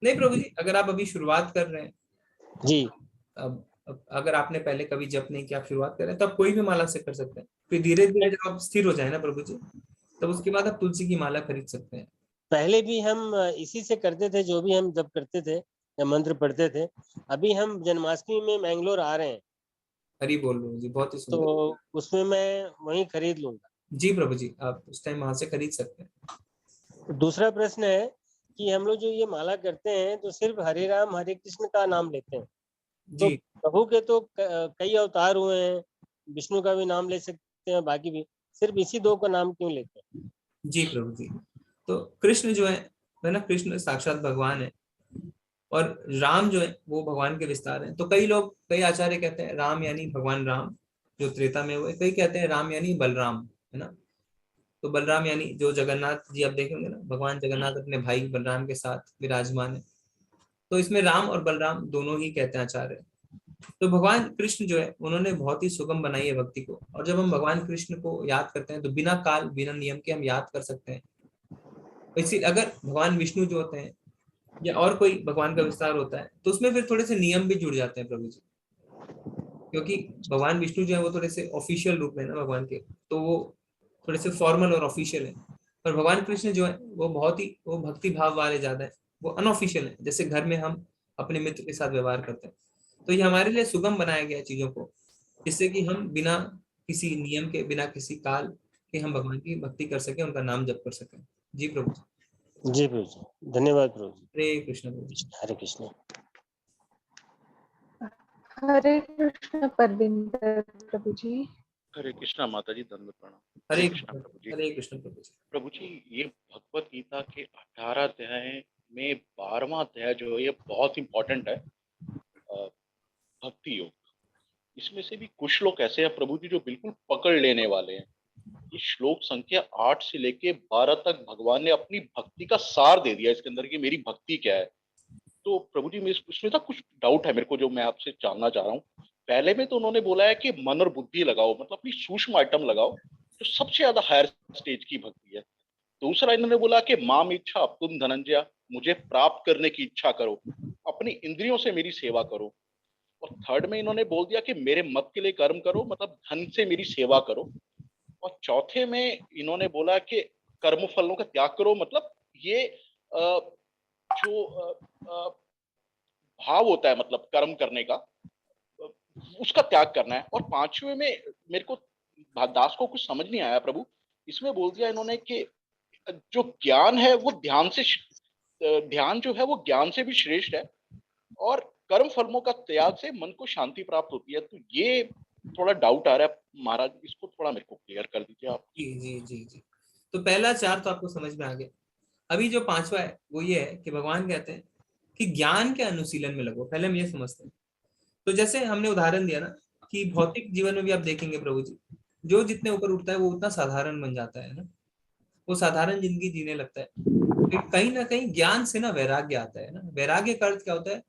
A: नहीं प्रभु जी, अगर आप अभी शुरुआत कर रहे हैं
B: जी,
A: अब अगर आपने पहले कभी जप नहीं किया, आप शुरुआत कर रहे हैं तो आप कोई भी माला से कर सकते हैं। फिर धीरे धीरे जब आप स्थिर हो जाए ना प्रभु जी, तब उसके बाद आप तुलसी की माला खरीद सकते हैं।
B: पहले भी हम इसी से करते थे, जो भी हम जब करते थे या मंत्र पढ़ते थे। अभी हम जन्माष्टमी में मैंगलोर आ रहे हैं,
A: हरी बोल प्रभु जी, बहुत ही
B: तो
A: सुंदर।
B: उसमें मैं वहीं खरीद लूंगा।
A: जी प्रभु जी, आप उस टाइम वहां से खरीद सकते हैं।
B: दूसरा प्रश्न है कि हम लोग जो ये माला करते हैं तो सिर्फ हरे राम हरे कृष्ण का नाम लेते हैं, तो
A: जी
B: प्रभु के तो कई अवतार हुए हैं, विष्णु का भी नाम ले सकते हैं, बाकी भी, सिर्फ इसी 2 का नाम क्यों लेते हैं?
A: जी प्रभु जी। तो कृष्ण जो है ना, कृष्ण साक्षात भगवान है और राम जो है वो भगवान के विस्तार है। तो कई लोग, कई आचार्य कहते हैं राम यानी भगवान राम जो त्रेता में हुए, कई कहते हैं राम यानी बलराम, है ना। तो बलराम यानी जो जगन्नाथ जी आप देखेंगे ना, भगवान जगन्नाथ अपने भाई बलराम के साथ विराजमान है। तो इसमें राम और बलराम दोनों ही कहते हैं आचार्य। तो भगवान कृष्ण जो है उन्होंने बहुत ही सुगम बनाई है भक्ति को। और जब हम भगवान कृष्ण को याद करते हैं तो बिना काल बिना नियम के हम याद कर सकते हैं। इसी अगर भगवान विष्णु जो होते हैं या और कोई भगवान का विस्तार होता है तो उसमें फिर थोड़े से नियम भी जुड़ जाते हैं प्रभु जी, क्योंकि भगवान विष्णु जो है वो थोड़े से ऑफिशियल रूप में ना भगवान के, तो वो थोड़े से फॉर्मल और ऑफिशियल है। और भगवान कृष्ण जो है वो बहुत ही, वो भक्ति भाव वाले ज्यादा है, वो अनऑफिशियल है, जैसे घर में हम अपने मित्र के साथ व्यवहार करते हैं। तो ये हमारे लिए सुगम बनाया गया है चीजों को, जिससे कि हम बिना किसी नियम के, बिना किसी काल के हम भगवान की भक्ति कर सके, उनका नाम जप कर सके। जी प्रभु जी।
B: जी प्रभु जी, धन्यवाद प्रभु जी।
A: हरे कृष्ण प्रभु जी।
B: हरे कृष्ण।
I: हरे कृष्ण परविंदर प्रभु जी।
C: हरे कृष्णा माता जी, दंड प्रणाम।
A: हरे
C: कृष्णा प्रभु जी।
A: हरे कृष्ण प्रभु जी।
C: प्रभु जी, ये भगवत गीता के 18 अध्याय में 12वां अध्याय जो है ये बहुत इंपॉर्टेंट है, भक्ति योग। इसमें से भी कुछ लोग ऐसे हैं प्रभु जी जो बिल्कुल पकड़ लेने वाले हैं। ये श्लोक संख्या 8 से लेके 12 तक भगवान ने अपनी भक्ति का सार दे दिया इसके अंदर कि मेरी भक्ति क्या है। तो प्रभु जी, मैं इसमें ना कुछ डाउट है मेरे को, जो मैं आपसे जानना चाह रहा हूँ। पहले में तो उन्होंने बोला है कि मन और बुद्धि लगाओ, मतलब अपनी सूक्ष्म आइटम लगाओ, जो सबसे ज्यादा हायर स्टेज की भक्ति है। दूसरा इन्होंने बोला कि माम इच्छा अपतुम धनंजय, मुझे प्राप्त करने की इच्छा करो, अपनी इंद्रियों से मेरी सेवा करो। और थर्ड में इन्होंने बोल दिया कि मेरे मत के लिए कर्म करो, मतलब धन से मेरी सेवा करो। और चौथे में इन्होंने बोला कि कर्म फलों का त्याग करो, मतलब ये जो भाव होता है, मतलब कर्म करने का, उसका त्याग करना है। और पांचवें में मेरे को दास को कुछ समझ नहीं आया प्रभु, इसमें बोल दिया इन्होंने कि जो ज्ञान है वो ध्यान जो है वो ज्ञान से भी श्रेष्ठ है, और कर्म फलों का त्याग से मन को शांति प्राप्त होती है। तो ये थोड़ा डाउट आ रहा है महाराज, इसको थोड़ा मेरे को क्लियर कर दीजिए आप।
A: जी जी जी जी। तो पहला चार तो आपको समझ में आ गया। अभी जो पांचवा है वो ये है कि भगवान कहते हैं कि ज्ञान के अनुशीलन में लगो। पहले हम ये समझते हैं। तो जैसे हमने उदाहरण दिया ना कि भौतिक जीवन में भी आप देखेंगे प्रभु जी, जो जितने ऊपर उठता है वो उतना साधारण बन जाता है ना, वो साधारण जिंदगी जीने लगता है। फिर कहीं ना कहीं ज्ञान से ना वैराग्य आता है ना। वैराग्य का अर्थ क्या होता है?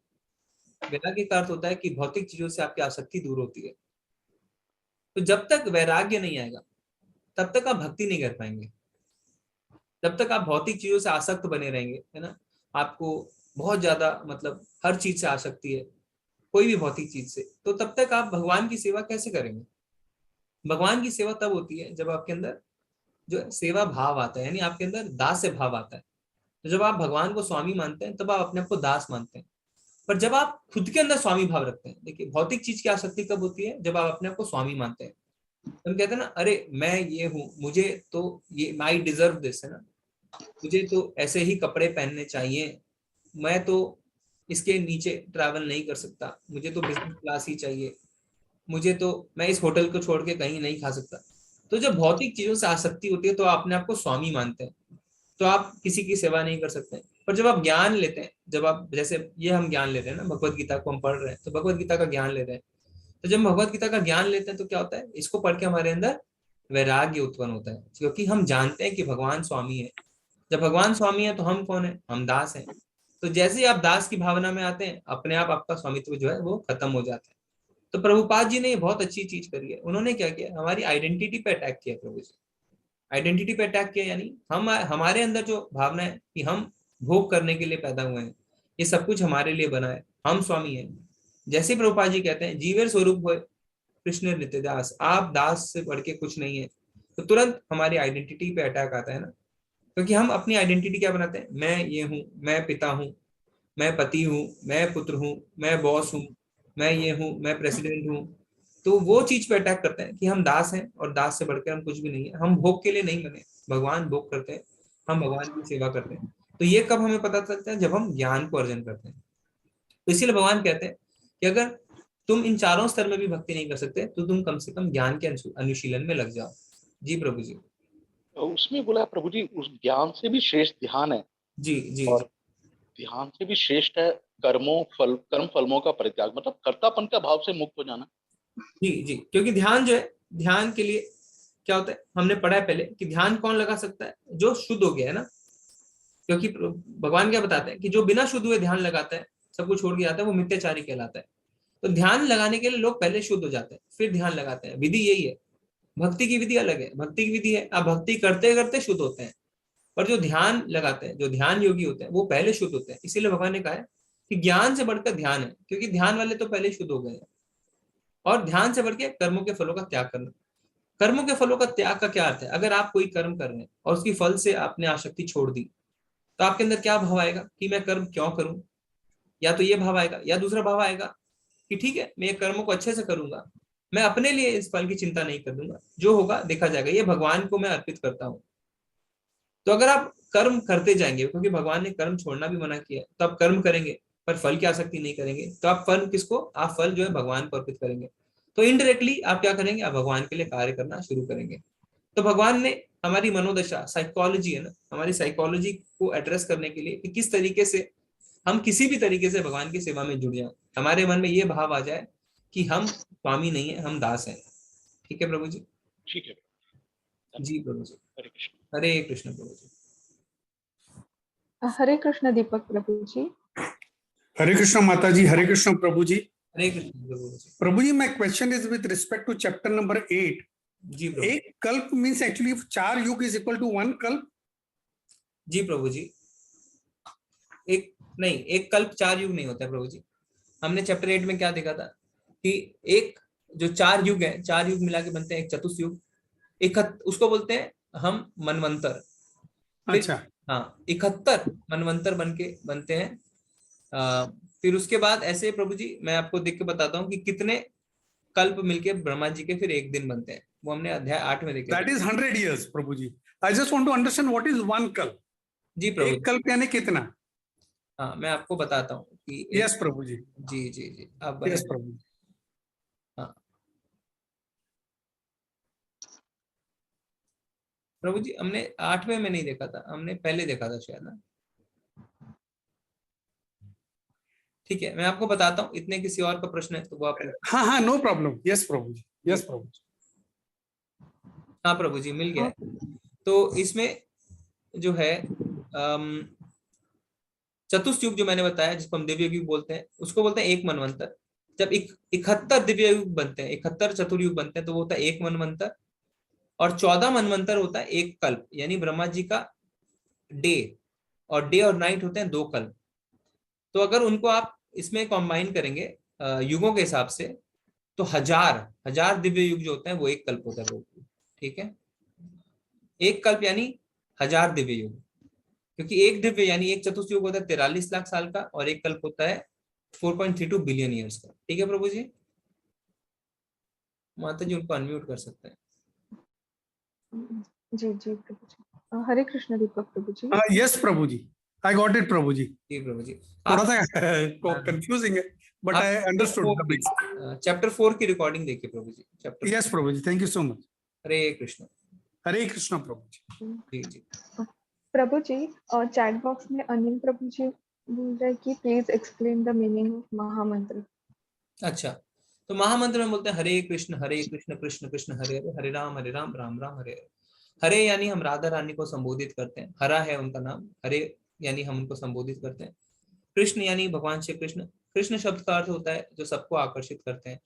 A: वैराग्य का अर्थ होता है कि भौतिक चीजों से आपकी आसक्ति दूर होती है। तो जब तक वैराग्य नहीं आएगा तब तक आप भक्ति नहीं कर पाएंगे। जब तक आप भौतिक चीजों से आसक्त बने रहेंगे, है ना, आपको बहुत ज्यादा मतलब हर चीज से आसक्ति है, कोई भी भौतिक चीज से, तो तब तक आप भगवान की सेवा कैसे करेंगे? भगवान की सेवा तब होती है जब आपके अंदर जो सेवा भाव आता है, यानी आपके अंदर दास भाव आता है। तो जब आप भगवान को स्वामी मानते हैं तब आप अपने आप को दास मानते हैं। पर जब आप खुद के अंदर स्वामी भाव रखते हैं, देखिए भौतिक चीज की आसक्ति कब होती है? जब आप अपने आप को स्वामी मानते हैं। हम कहते हैं ना, अरे मैं ये हूँ, मुझे तो ये आई डिजर्व दिस, है ना, मुझे तो ऐसे ही कपड़े पहनने चाहिए, मैं तो इसके नीचे ट्रैवल नहीं कर सकता, मुझे तो बिजनेस क्लास ही चाहिए, मुझे तो मैं इस होटल को छोड़ के कहीं नहीं खा सकता। तो जब भौतिक चीजों से आसक्ति होती है तो आप अपने आप को स्वामी मानते हैं, तो आप किसी की सेवा नहीं कर सकते। पर जब आप ज्ञान लेते हैं, जब आप जैसे ये हम ज्ञान ले रहे हैं ना, भगवत गीता को हम पढ़ रहे हैं तो भगवत गीता का ज्ञान ले रहे हैं। तो जब भगवत गीता का ज्ञान लेते हैं तो क्या होता है? इसको पढ़ के हमारे अंदर वैराग्य उत्पन्न होता है, क्योंकि हम जानते हैं कि भगवान स्वामी है। जब भगवान स्वामी है तो हम कौन है? हम दास हैं। तो जैसे ही आप दास की भावना में आते हैं, अपने आप आपका स्वामित्व जो है वो खत्म हो जाता है। तो प्रभुपाद जी ने ये बहुत अच्छी चीज करी है। उन्होंने क्या किया? हमारी आइडेंटिटी पे अटैक किया प्रभु जी। आइडेंटिटी पे अटैक किया, यानी हम हमारे अंदर जो भावना है कि हम भोग करने के लिए पैदा हुए हैं, ये सब कुछ हमारे लिए बना है, हम स्वामी हैं। जैसे प्रभुपाद जी कहते हैं, जीवेर स्वरूप हुए कृष्ण नित्य दास, आप दास से बढ़ के कुछ नहीं है। तो तुरंत हमारी आइडेंटिटी पे अटैक आता है ना, क्योंकि हम अपनी आइडेंटिटी क्या बनाते हैं? मैं ये हूँ, मैं पिता हूँ, मैं पति हूँ, मैं पुत्र हूँ, मैं बॉस हूँ, मैं ये हूँ, मैं प्रेसिडेंट हूँ। तो वो चीज पे अटैक करते हैं कि हम दास हैं, और दास से बढ़कर हम कुछ भी नहीं है। हम भोग के लिए नहीं बने, भगवान भोग करते हैं, हम भगवान की सेवा करते हैं। तो ये कब हमें पता चलता है? जब हम ज्ञान को अर्जन करते हैं। तो इसीलिए भगवान कहते हैं कि अगर तुम इन चारों स्तर में भी भक्ति नहीं कर सकते तो तुम कम से कम ज्ञान के अनुशीलन में लग जाओ। जी प्रभु जी।
C: उसमें बोला प्रभु जी, उस ज्ञान से भी श्रेष्ठ ध्यान है,
A: जी जी
C: और
A: जी
C: ध्यान से भी श्रेष्ठ है कर्म फलों का परित्याग, मतलब कर्तापन का भाव से मुक्त हो जाना।
A: जी जी। क्योंकि ध्यान जो है, ध्यान के लिए क्या होता है? हमने पढ़ा है पहले कि ध्यान कौन लगा सकता है? जो शुद्ध हो गया है ना। क्योंकि भगवान क्या बताते हैं कि जो बिना शुद्ध हुए ध्यान लगाता है, सब कुछ छोड़ के जाता है, वो मिथ्याचारी कहलाता है। तो ध्यान लगाने के लिए लोग पहले शुद्ध हो जाते हैं, फिर ध्यान लगाते हैं। विधि यही है। भक्ति की विधि अलग है। भक्ति की विधि है आप भक्ति करते करते शुद्ध होते हैं, पर जो ध्यान लगाते हैं, जो ध्यान योगी होते हैं, वो पहले शुद्ध होते हैं। इसीलिए भगवान ने कहा है कि ज्ञान से बढ़कर ध्यान है, क्योंकि ध्यान वाले तो पहले शुद्ध हो गए हैं। और ध्यान से बढ़ के कर्मों के फलों का त्याग करना। कर्मों के फलों का त्याग का क्या अर्थ है? अगर आप कोई कर्म कर रहे हैं और उसकी फल से आपने आसक्ति छोड़ दी, तो आपके अंदर क्या भाव आएगा कि मैं कर्म क्यों करूं? या तो ये भाव आएगा, या दूसरा भाव आएगा कि ठीक है, मैं ये कर्मों को अच्छे से करूंगा, मैं अपने लिए इस फल की चिंता नहीं कर दूंगा, जो होगा देखा जाएगा, ये भगवान को मैं अर्पित करता हूँ। तो अगर आप कर्म करते जाएंगे, क्योंकि भगवान ने कर्म छोड़ना भी मना किया है, तो आप कर्म करेंगे पर फल की आसक्ति नहीं करेंगे, तो आप फल किसको? आप फल जो है भगवान को अर्पित करेंगे। तो इनडायरेक्टली आप क्या करेंगे? आप भगवान के लिए कार्य करना शुरू करेंगे। तो भगवान ने हमारी मनोदशा, साइकोलॉजी है ना, हमारी साइकोलॉजी को एड्रेस करने के लिए कि किस तरीके से हम किसी भी तरीके से भगवान की सेवा में जुड़ जाए, हमारे मन में ये भाव आ जाए कि हम स्वामी नहीं है, हम दास हैं। ठीक है प्रभु जी?
C: ठीक है।
A: जी प्रभु जी।
C: हरे कृष्ण।
A: हरे कृष्ण प्रभु जी।
I: हरे कृष्ण दीपक प्रभु जी।
J: हरे कृष्ण माता जी, हरे कृष्ण प्रभु जी।
A: हरे कृष्ण प्रभु जी।
J: प्रभु जी, my question is with respect to chapter number 8.
A: जी प्रभु।
J: एक कल्प means actually 4 युग is equal to 1 कल्प।
A: जी प्रभु जी। एक कल्प 4 युग नहीं होता है प्रभु जी। हमने चैप्टर 8 में क्या देखा था कि एक जो 4 युग है, 4 युग मिला के बनते हैं एक चतुर्युग, उसको बोलते हैं हम मनवंतर।
J: अच्छा।
A: हाँ, 71 मनवंतर बनते हैं। फिर उसके बाद ऐसे प्रभु जी मैं आपको देख के बताता हूँ कि कितने कल्प मिलके ब्रह्मा जी के फिर एक दिन बनते हैं। वो हमने अध्याय 8 में देखे।
J: That is 100 years Prabhu ji. I just want to understand what is 1 कल्प।
A: जी प्रभु।
J: एक कल्प यानी कितना?
A: हाँ, मैं आपको बताता हूँ कि
J: यस प्रभु जी।
A: जी जी जी आप
J: यस प्रभु जी।
A: हाँ प्रभु जी, हमने 8वें में नहीं देखा था, हमने पहले देखा था शायद ना। ठीक है, मैं आपको बताता हूँ। इतने किसी और का प्रश्न है तो वो आप।
J: हाँ हाँ, no problem. Yes Prabhu ji, yes Prabhu जी।
A: हाँ प्रभु जी, मिल गया। तो इसमें जो है चतुर्युग जो मैंने बताया, जिसको हम दिव्य युग बोलते हैं, उसको बोलते हैं एक मनवंतर। जब 71 दिव्य युग बनते हैं, 71 चतुर्युग बनते हैं, तो वो होता है एक मनवंतर। और 14 मनवंतर होता है एक कल्प, यानी ब्रह्मा जी का डे और नाइट होते हैं 2 कल्प। तो अगर उनको आप इसमें कंबाइन करेंगे युगों के हिसाब से, तो हजार दिव्य युग जो होते हैं वो एक कल्प होता है। ठीक है, एक कल्प यानी 1000 दिव्य युग, क्योंकि एक दिव्य यानी एक चतुर्युग होता है 43 लाख साल का, और एक कल्प होता है 4.32 बिलियन ईयर्स का। ठीक है प्रभु जी। माता जी उनको अनम्यूट कर सकते हैं।
I: जी जी Prabhu ji. Hare Krishna Deepak Prabhu ji.
J: Yes Prabhu ji, I got it Prabhu ji.
A: जी प्रभु जी।
J: थोड़ा सा कंफ्यूजिंग है, बट आई अंडरस्टूड।
A: चैप्टर 4 की रिकॉर्डिंग देखिए Prabhu ji. Chapter.
J: Yes Prabhu ji, thank you so much.
A: Hare Krishna.
J: Hare Krishna Prabhu ji.
A: जी जी
I: प्रभु जी, और चैट बॉक्स में अनिल प्रभु जी बोल रहे कि please explain the meaning of महामंत्र।
A: अच्छा, तो महामंत्र में बोलते हैं हरे कृष्ण कृष्ण कृष्ण हरे हरे, हरे राम राम राम हरे हरे। हरे यानी हम राधा रानी को संबोधित करते हैं, हरा है उनका नाम, हरे यानी हम उनको संबोधित करते हैं। कृष्ण यानी भगवान श्री कृष्ण। कृष्ण शब्द का अर्थ होता है जो सबको आकर्षित करते हैं।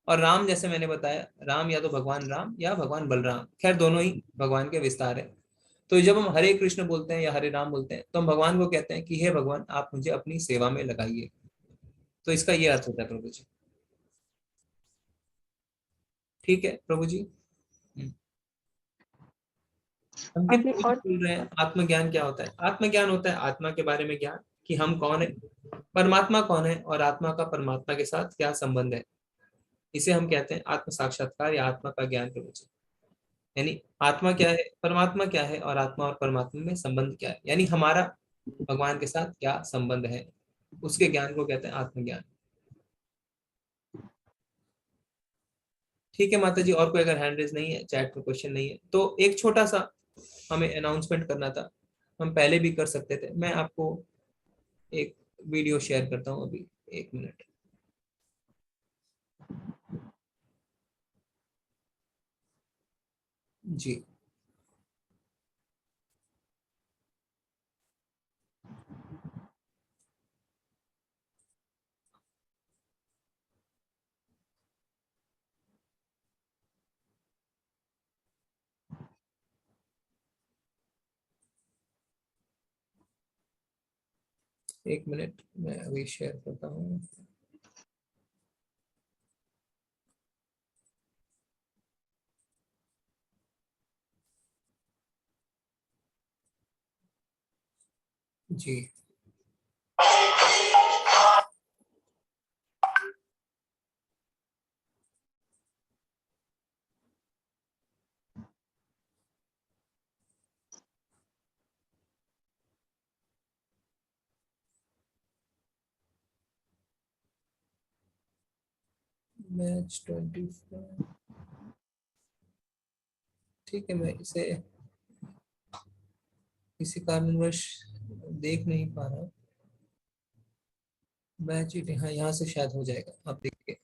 A: और राम, जैसे मैंने बताया, राम या तो भगवान राम या भगवान बलराम, खैर दोनों ही भगवान के विस्तार है। तो जब हम हरे कृष्ण बोलते हैं या हरे राम बोलते हैं, तो हम भगवान को कहते हैं कि हे भगवान, आप मुझे अपनी सेवा में लगाइए। तो इसका ये अर्थ होता है प्रभु जी। ठीक है प्रभु जी। हम कितने बोल रहे हैं आत्मज्ञान क्या होता है? आत्मज्ञान होता है आत्मा के बारे में ज्ञान, कि हम कौन है, परमात्मा कौन है, और आत्मा का परमात्मा के साथ क्या संबंध है। इसे हम कहते हैं आत्म साक्षात्कार या आत्मा का ज्ञान प्रभु जी। यानी आत्मा क्या है, परमात्मा क्या है, और आत्मा और परमात्मा में संबंध क्या है, यानी हमारा भगवान के साथ क्या संबंध है, उसके ज्ञान को कहते हैं आत्मज्ञान। ठीक है माता जी, और कोई अगर हैंड रेज नहीं है, चैट में क्वेश्चन नहीं है, तो एक छोटा सा हमें अनाउंसमेंट करना था। हम पहले भी कर सकते थे। मैं आपको एक वीडियो शेयर करता हूँ अभी, 1 मिनट। जी एक मिनट, मैं अभी शेयर करता हूँ। जी मैच 24। ठीक है, मैं इसे किसी कारणवश देख नहीं पा रहा। मैच, हाँ यहाँ से शायद हो जाएगा, आप देखिए।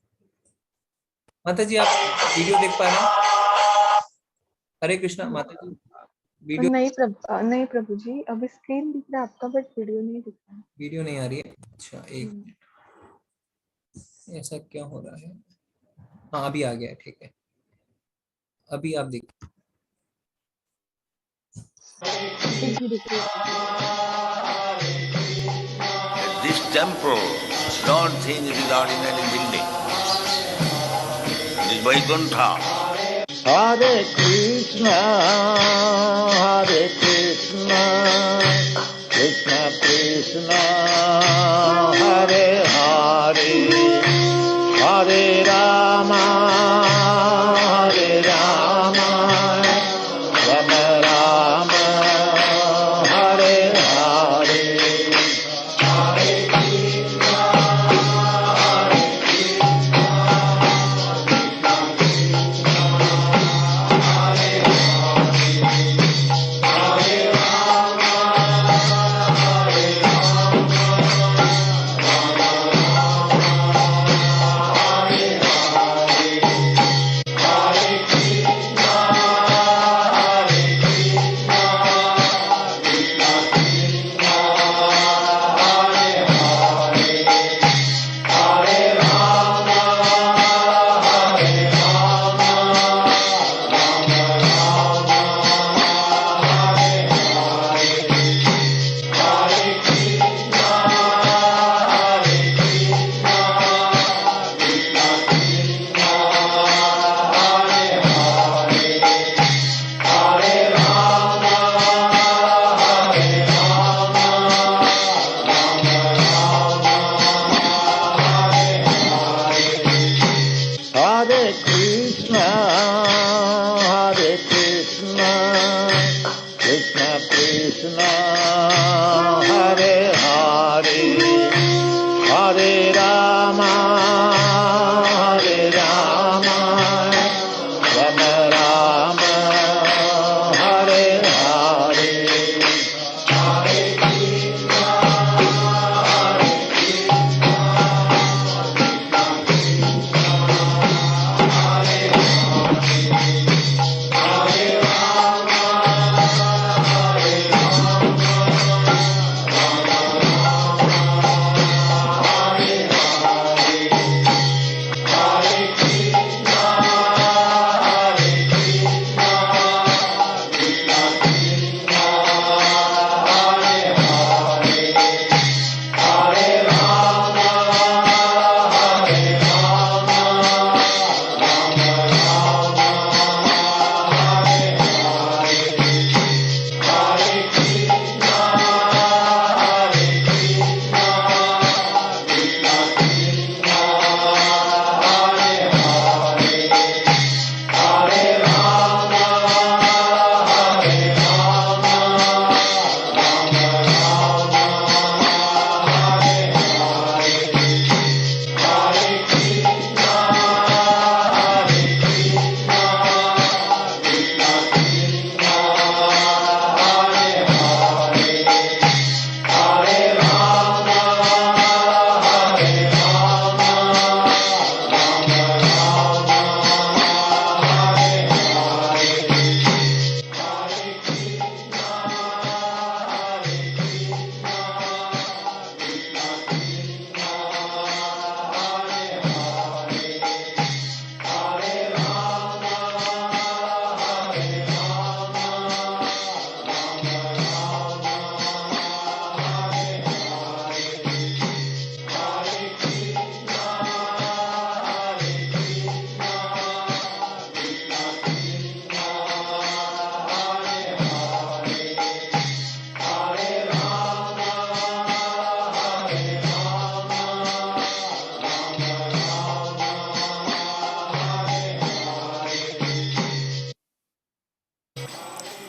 A: माता जी आप वीडियो देख पा रहे हैं? हरे कृष्णा माता जी। वीडियो
I: नहीं प्रभु जी, अभी स्क्रीन दिख रहा है आपका बट वीडियो नहीं दिख रहा है।
A: वीडियो नहीं आ रही है? अच्छा एक मिनट, ऐसा क्या हो रहा है? हाँ अभी आ गया, ठीक है, अभी आप देख।
I: जी दिख रही है।
K: This temple, don't think it is ordinary building. It is Vaikuntha.
L: Hare Krishna, Krishna Krishna, Hare Hare, Hare Rama, Rama Rama, Hare Hare. Hare Krishna, Krishna Krishna, Hare Hare, Hare Rama, Rama Rama, Hare Hare.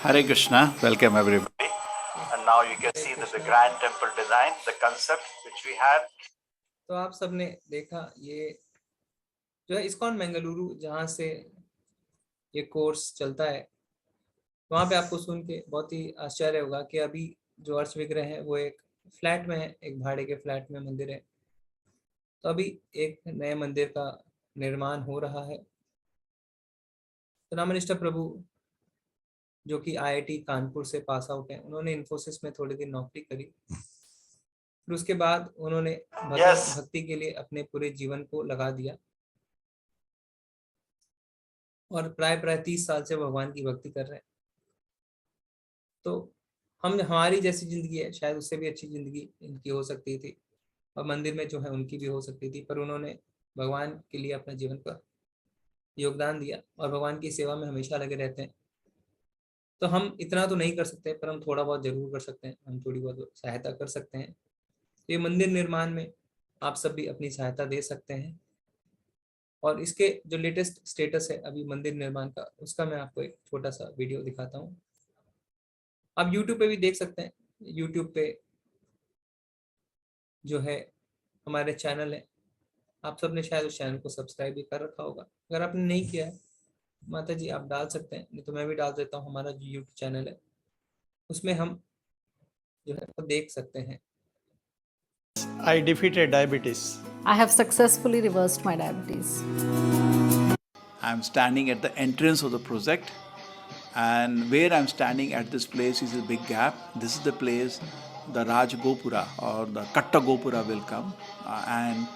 K: Hare Krishna, welcome everybody. And now you can see the grand temple design, the concept which we had.
A: तो आप सबने देखा ये जो है ISKCON Bengaluru जहाँ से ये कोर्स चलता है, वहाँ पे आपको सुन के बहुत ही आश्चर्य होगा कि अभी जो अर्श विग्रह है वो एक फ्लैट में है, एक भाड़े के फ्लैट में मंदिर है। तो अभी एक नए मंदिर का निर्माण हो रहा है। तो रामनिष्ठ प्रभु जो कि IIT कानपुर से पास आउट हैं। उन्होंने इन्फोसिस में थोड़े दिन नौकरी करी, फिर उसके बाद उन्होंने भक्ति के लिए अपने पूरे जीवन को लगा दिया और प्राय 30 साल से भगवान की भक्ति कर रहे हैं। तो हमारी जैसी जिंदगी है, शायद उससे भी अच्छी जिंदगी इनकी हो सकती थी और मंदिर में जो है उनकी भी हो सकती थी, पर उन्होंने भगवान के लिए अपना जीवन का योगदान दिया और भगवान की सेवा में हमेशा लगे रहते हैं। तो हम इतना तो नहीं कर सकते, पर हम थोड़ा बहुत जरूर कर सकते हैं, हम थोड़ी बहुत सहायता कर सकते हैं। तो ये मंदिर निर्माण में आप सब भी अपनी सहायता दे सकते हैं और इसके जो लेटेस्ट स्टेटस है अभी मंदिर निर्माण का, उसका मैं आपको एक छोटा सा वीडियो दिखाता हूँ। आप YouTube पे भी देख सकते हैं। YouTube पे जो है हमारे चैनल है, आप सबने शायद उस चैनल को सब्सक्राइब भी कर रखा होगा। अगर आपने नहीं किया है माता जी आप डाल सकते हैं, नहीं तो मैं भी डाल देता हूँ। हमारा जो YouTube चैनल है उसमें हम जो है वो देख सकते हैं।
M: I defeated diabetes.
N: I have successfully reversed my diabetes.
K: I'm standing at the entrance of the project, and where I'm standing at this place is a big gap. This is the place the Raj Gopura or the Katta Gopura will come, and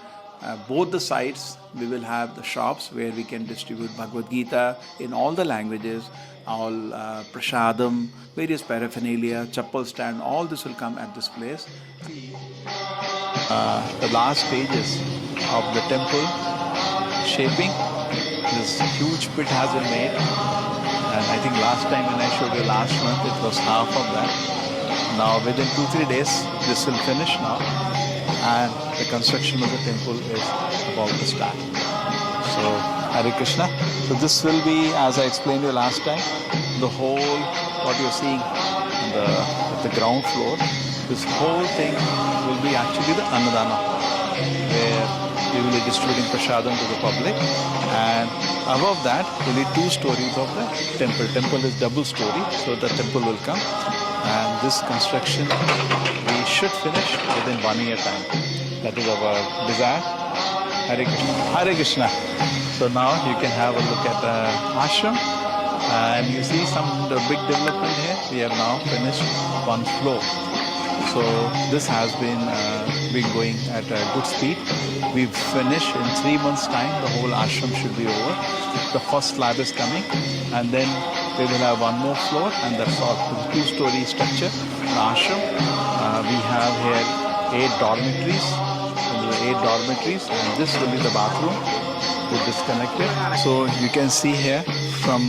K: both the sides we will have the shops where we can distribute Bhagavad Gita in all the languages, all prasadam, various paraphernalia, chappal stand, all this will come at this place. The last stages of the temple shaping, this huge pit has been made, and I think last time when I showed you last month it was half of that. Now within 2-3 days this will finish now, and the construction of the temple is about to start. So Hare Krishna. So this will be, as I explained you last time, the whole what you're seeing at the ground floor. This whole thing will be actually the Annadana, where we will be distributing prasadam to the public, and above that we need 2 stories of the temple. Temple is double story, so the temple will come, and this construction we should finish within 1 year time. That is our desire. Hare Krishna. Hare Krishna. So now you can have a look at the ashram, and you see the big development here. We have now finished 1 floor. So this has been going at a good speed. We've finished in 3 months' time. The whole ashram should be over. The first slab is coming, and then we will have 1 more floor, and that's all. 2-story structure. The ashram. We have here 8 dormitories. 8 dormitories, and this will be the bathroom. We're disconnected. So you can see here from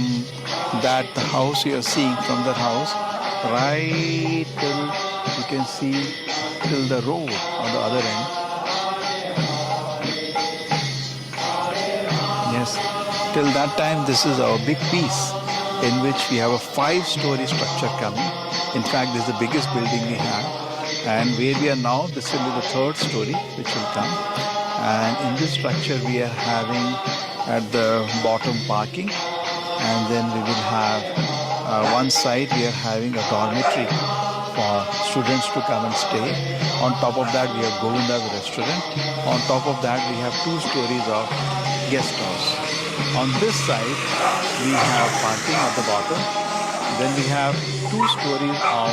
K: that the house you are seeing from that house right till you can see till the road on the other end. Yes, till that time this is our big piece in which we have a 5-story structure coming. In fact, this is the biggest building we have, and where we are now, this will be the 3rd story which will come. And in this structure we are having at the bottom parking, and then we will have one side we are having a dormitory for students to come and stay. On top of that we have Govinda restaurant. On top of that we have 2 stories of guest house. On this side we have parking at the bottom. Then we have 2 stories of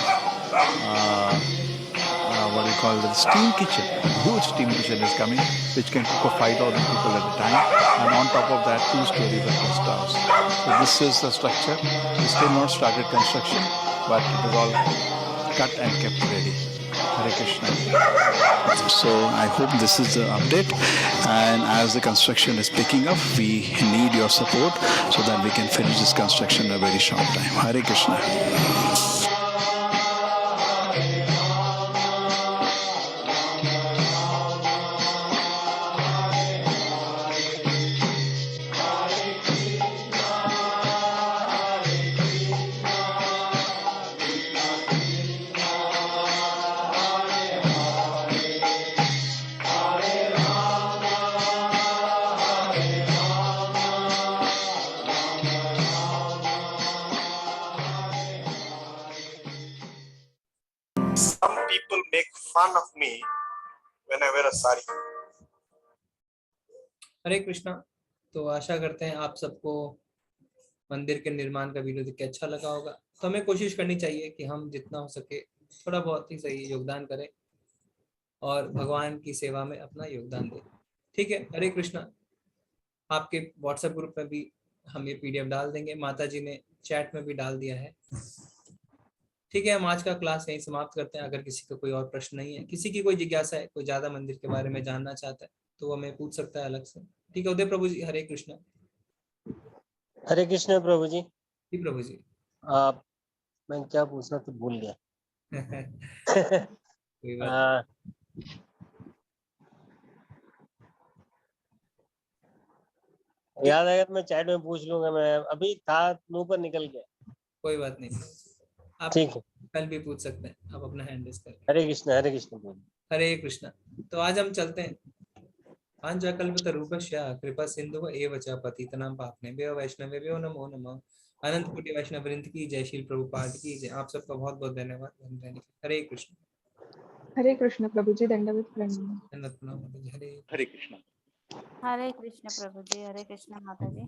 K: what we call the steam kitchen. Huge steam kitchen is coming, which can cook for 5,000 people at a time. And on top of that, 2 stories of guest house. So this is the structure. We still not started construction, but it is all cut and kept ready. Hare Krishna. So I hope this is the update, and as the construction is picking up, we need your support so that we can finish this construction in a very short time. Hare Krishna.
M: Some people make fun of me when I wear a sari.
A: हरे कृष्णा। तो आशा करते हैं आप सबको मंदिर के निर्माण का video देख के अच्छा लगा होगा, तो हमें कोशिश करनी चाहिए कि हम जितना हो सके थोड़ा बहुत ही सही योगदान करें और भगवान की सेवा में अपना योगदान दें। ठीक है, हरे कृष्णा। आपके व्हाट्सएप ग्रुप में भी हम ये पीडीएफ डाल देंगे, माता जी ने चैट में भी डाल दिया है। ठीक है, हम आज का क्लास यहीं समाप्त करते हैं। अगर किसी का कोई और प्रश्न नहीं है, किसी की कोई जिज्ञासा है, कोई ज्यादा मंदिर के बारे में जानना चाहता है, तो वो हमें पूछ सकता है अलग से। ठीक है उदय प्रभु जी, हरे कृष्णा।
B: हरे कृष्ण प्रभु जी।
A: जी प्रभु जी।
B: आप, मैं क्या पूछना तो भूल गया।
A: कोई बात नहीं।
B: याद आएगा तो मैं चैट में पूछ लूंगा, मैं अभी था मुंह पर निकल गया।
A: कोई बात नहीं, आप
B: ठीक है,
A: कल भी पूछ सकते हैं, आप अपना हैंड रेज करें।
B: हरे कृष्ण प्रभु।
A: हरे कृष्णा। तो आज हम चलते हैं। पांचकल्पतरूपस्य कृपा सिंधु एव च पतितनां पावनेभ्यो वैष्णवेभ्यो नमो नमः। अनंत कोटि वैष्णव वृंद की जय, श्री प्रभुपाद की जय। आप सबका बहुत बहुत धन्यवाद। हरे कृष्ण।
I: हरे कृष्ण प्रभु जी, दंडवत प्रणाम।
A: हरे
C: हरे कृष्ण।
E: हरे कृष्ण प्रभु जी, हरे कृष्ण माता जी।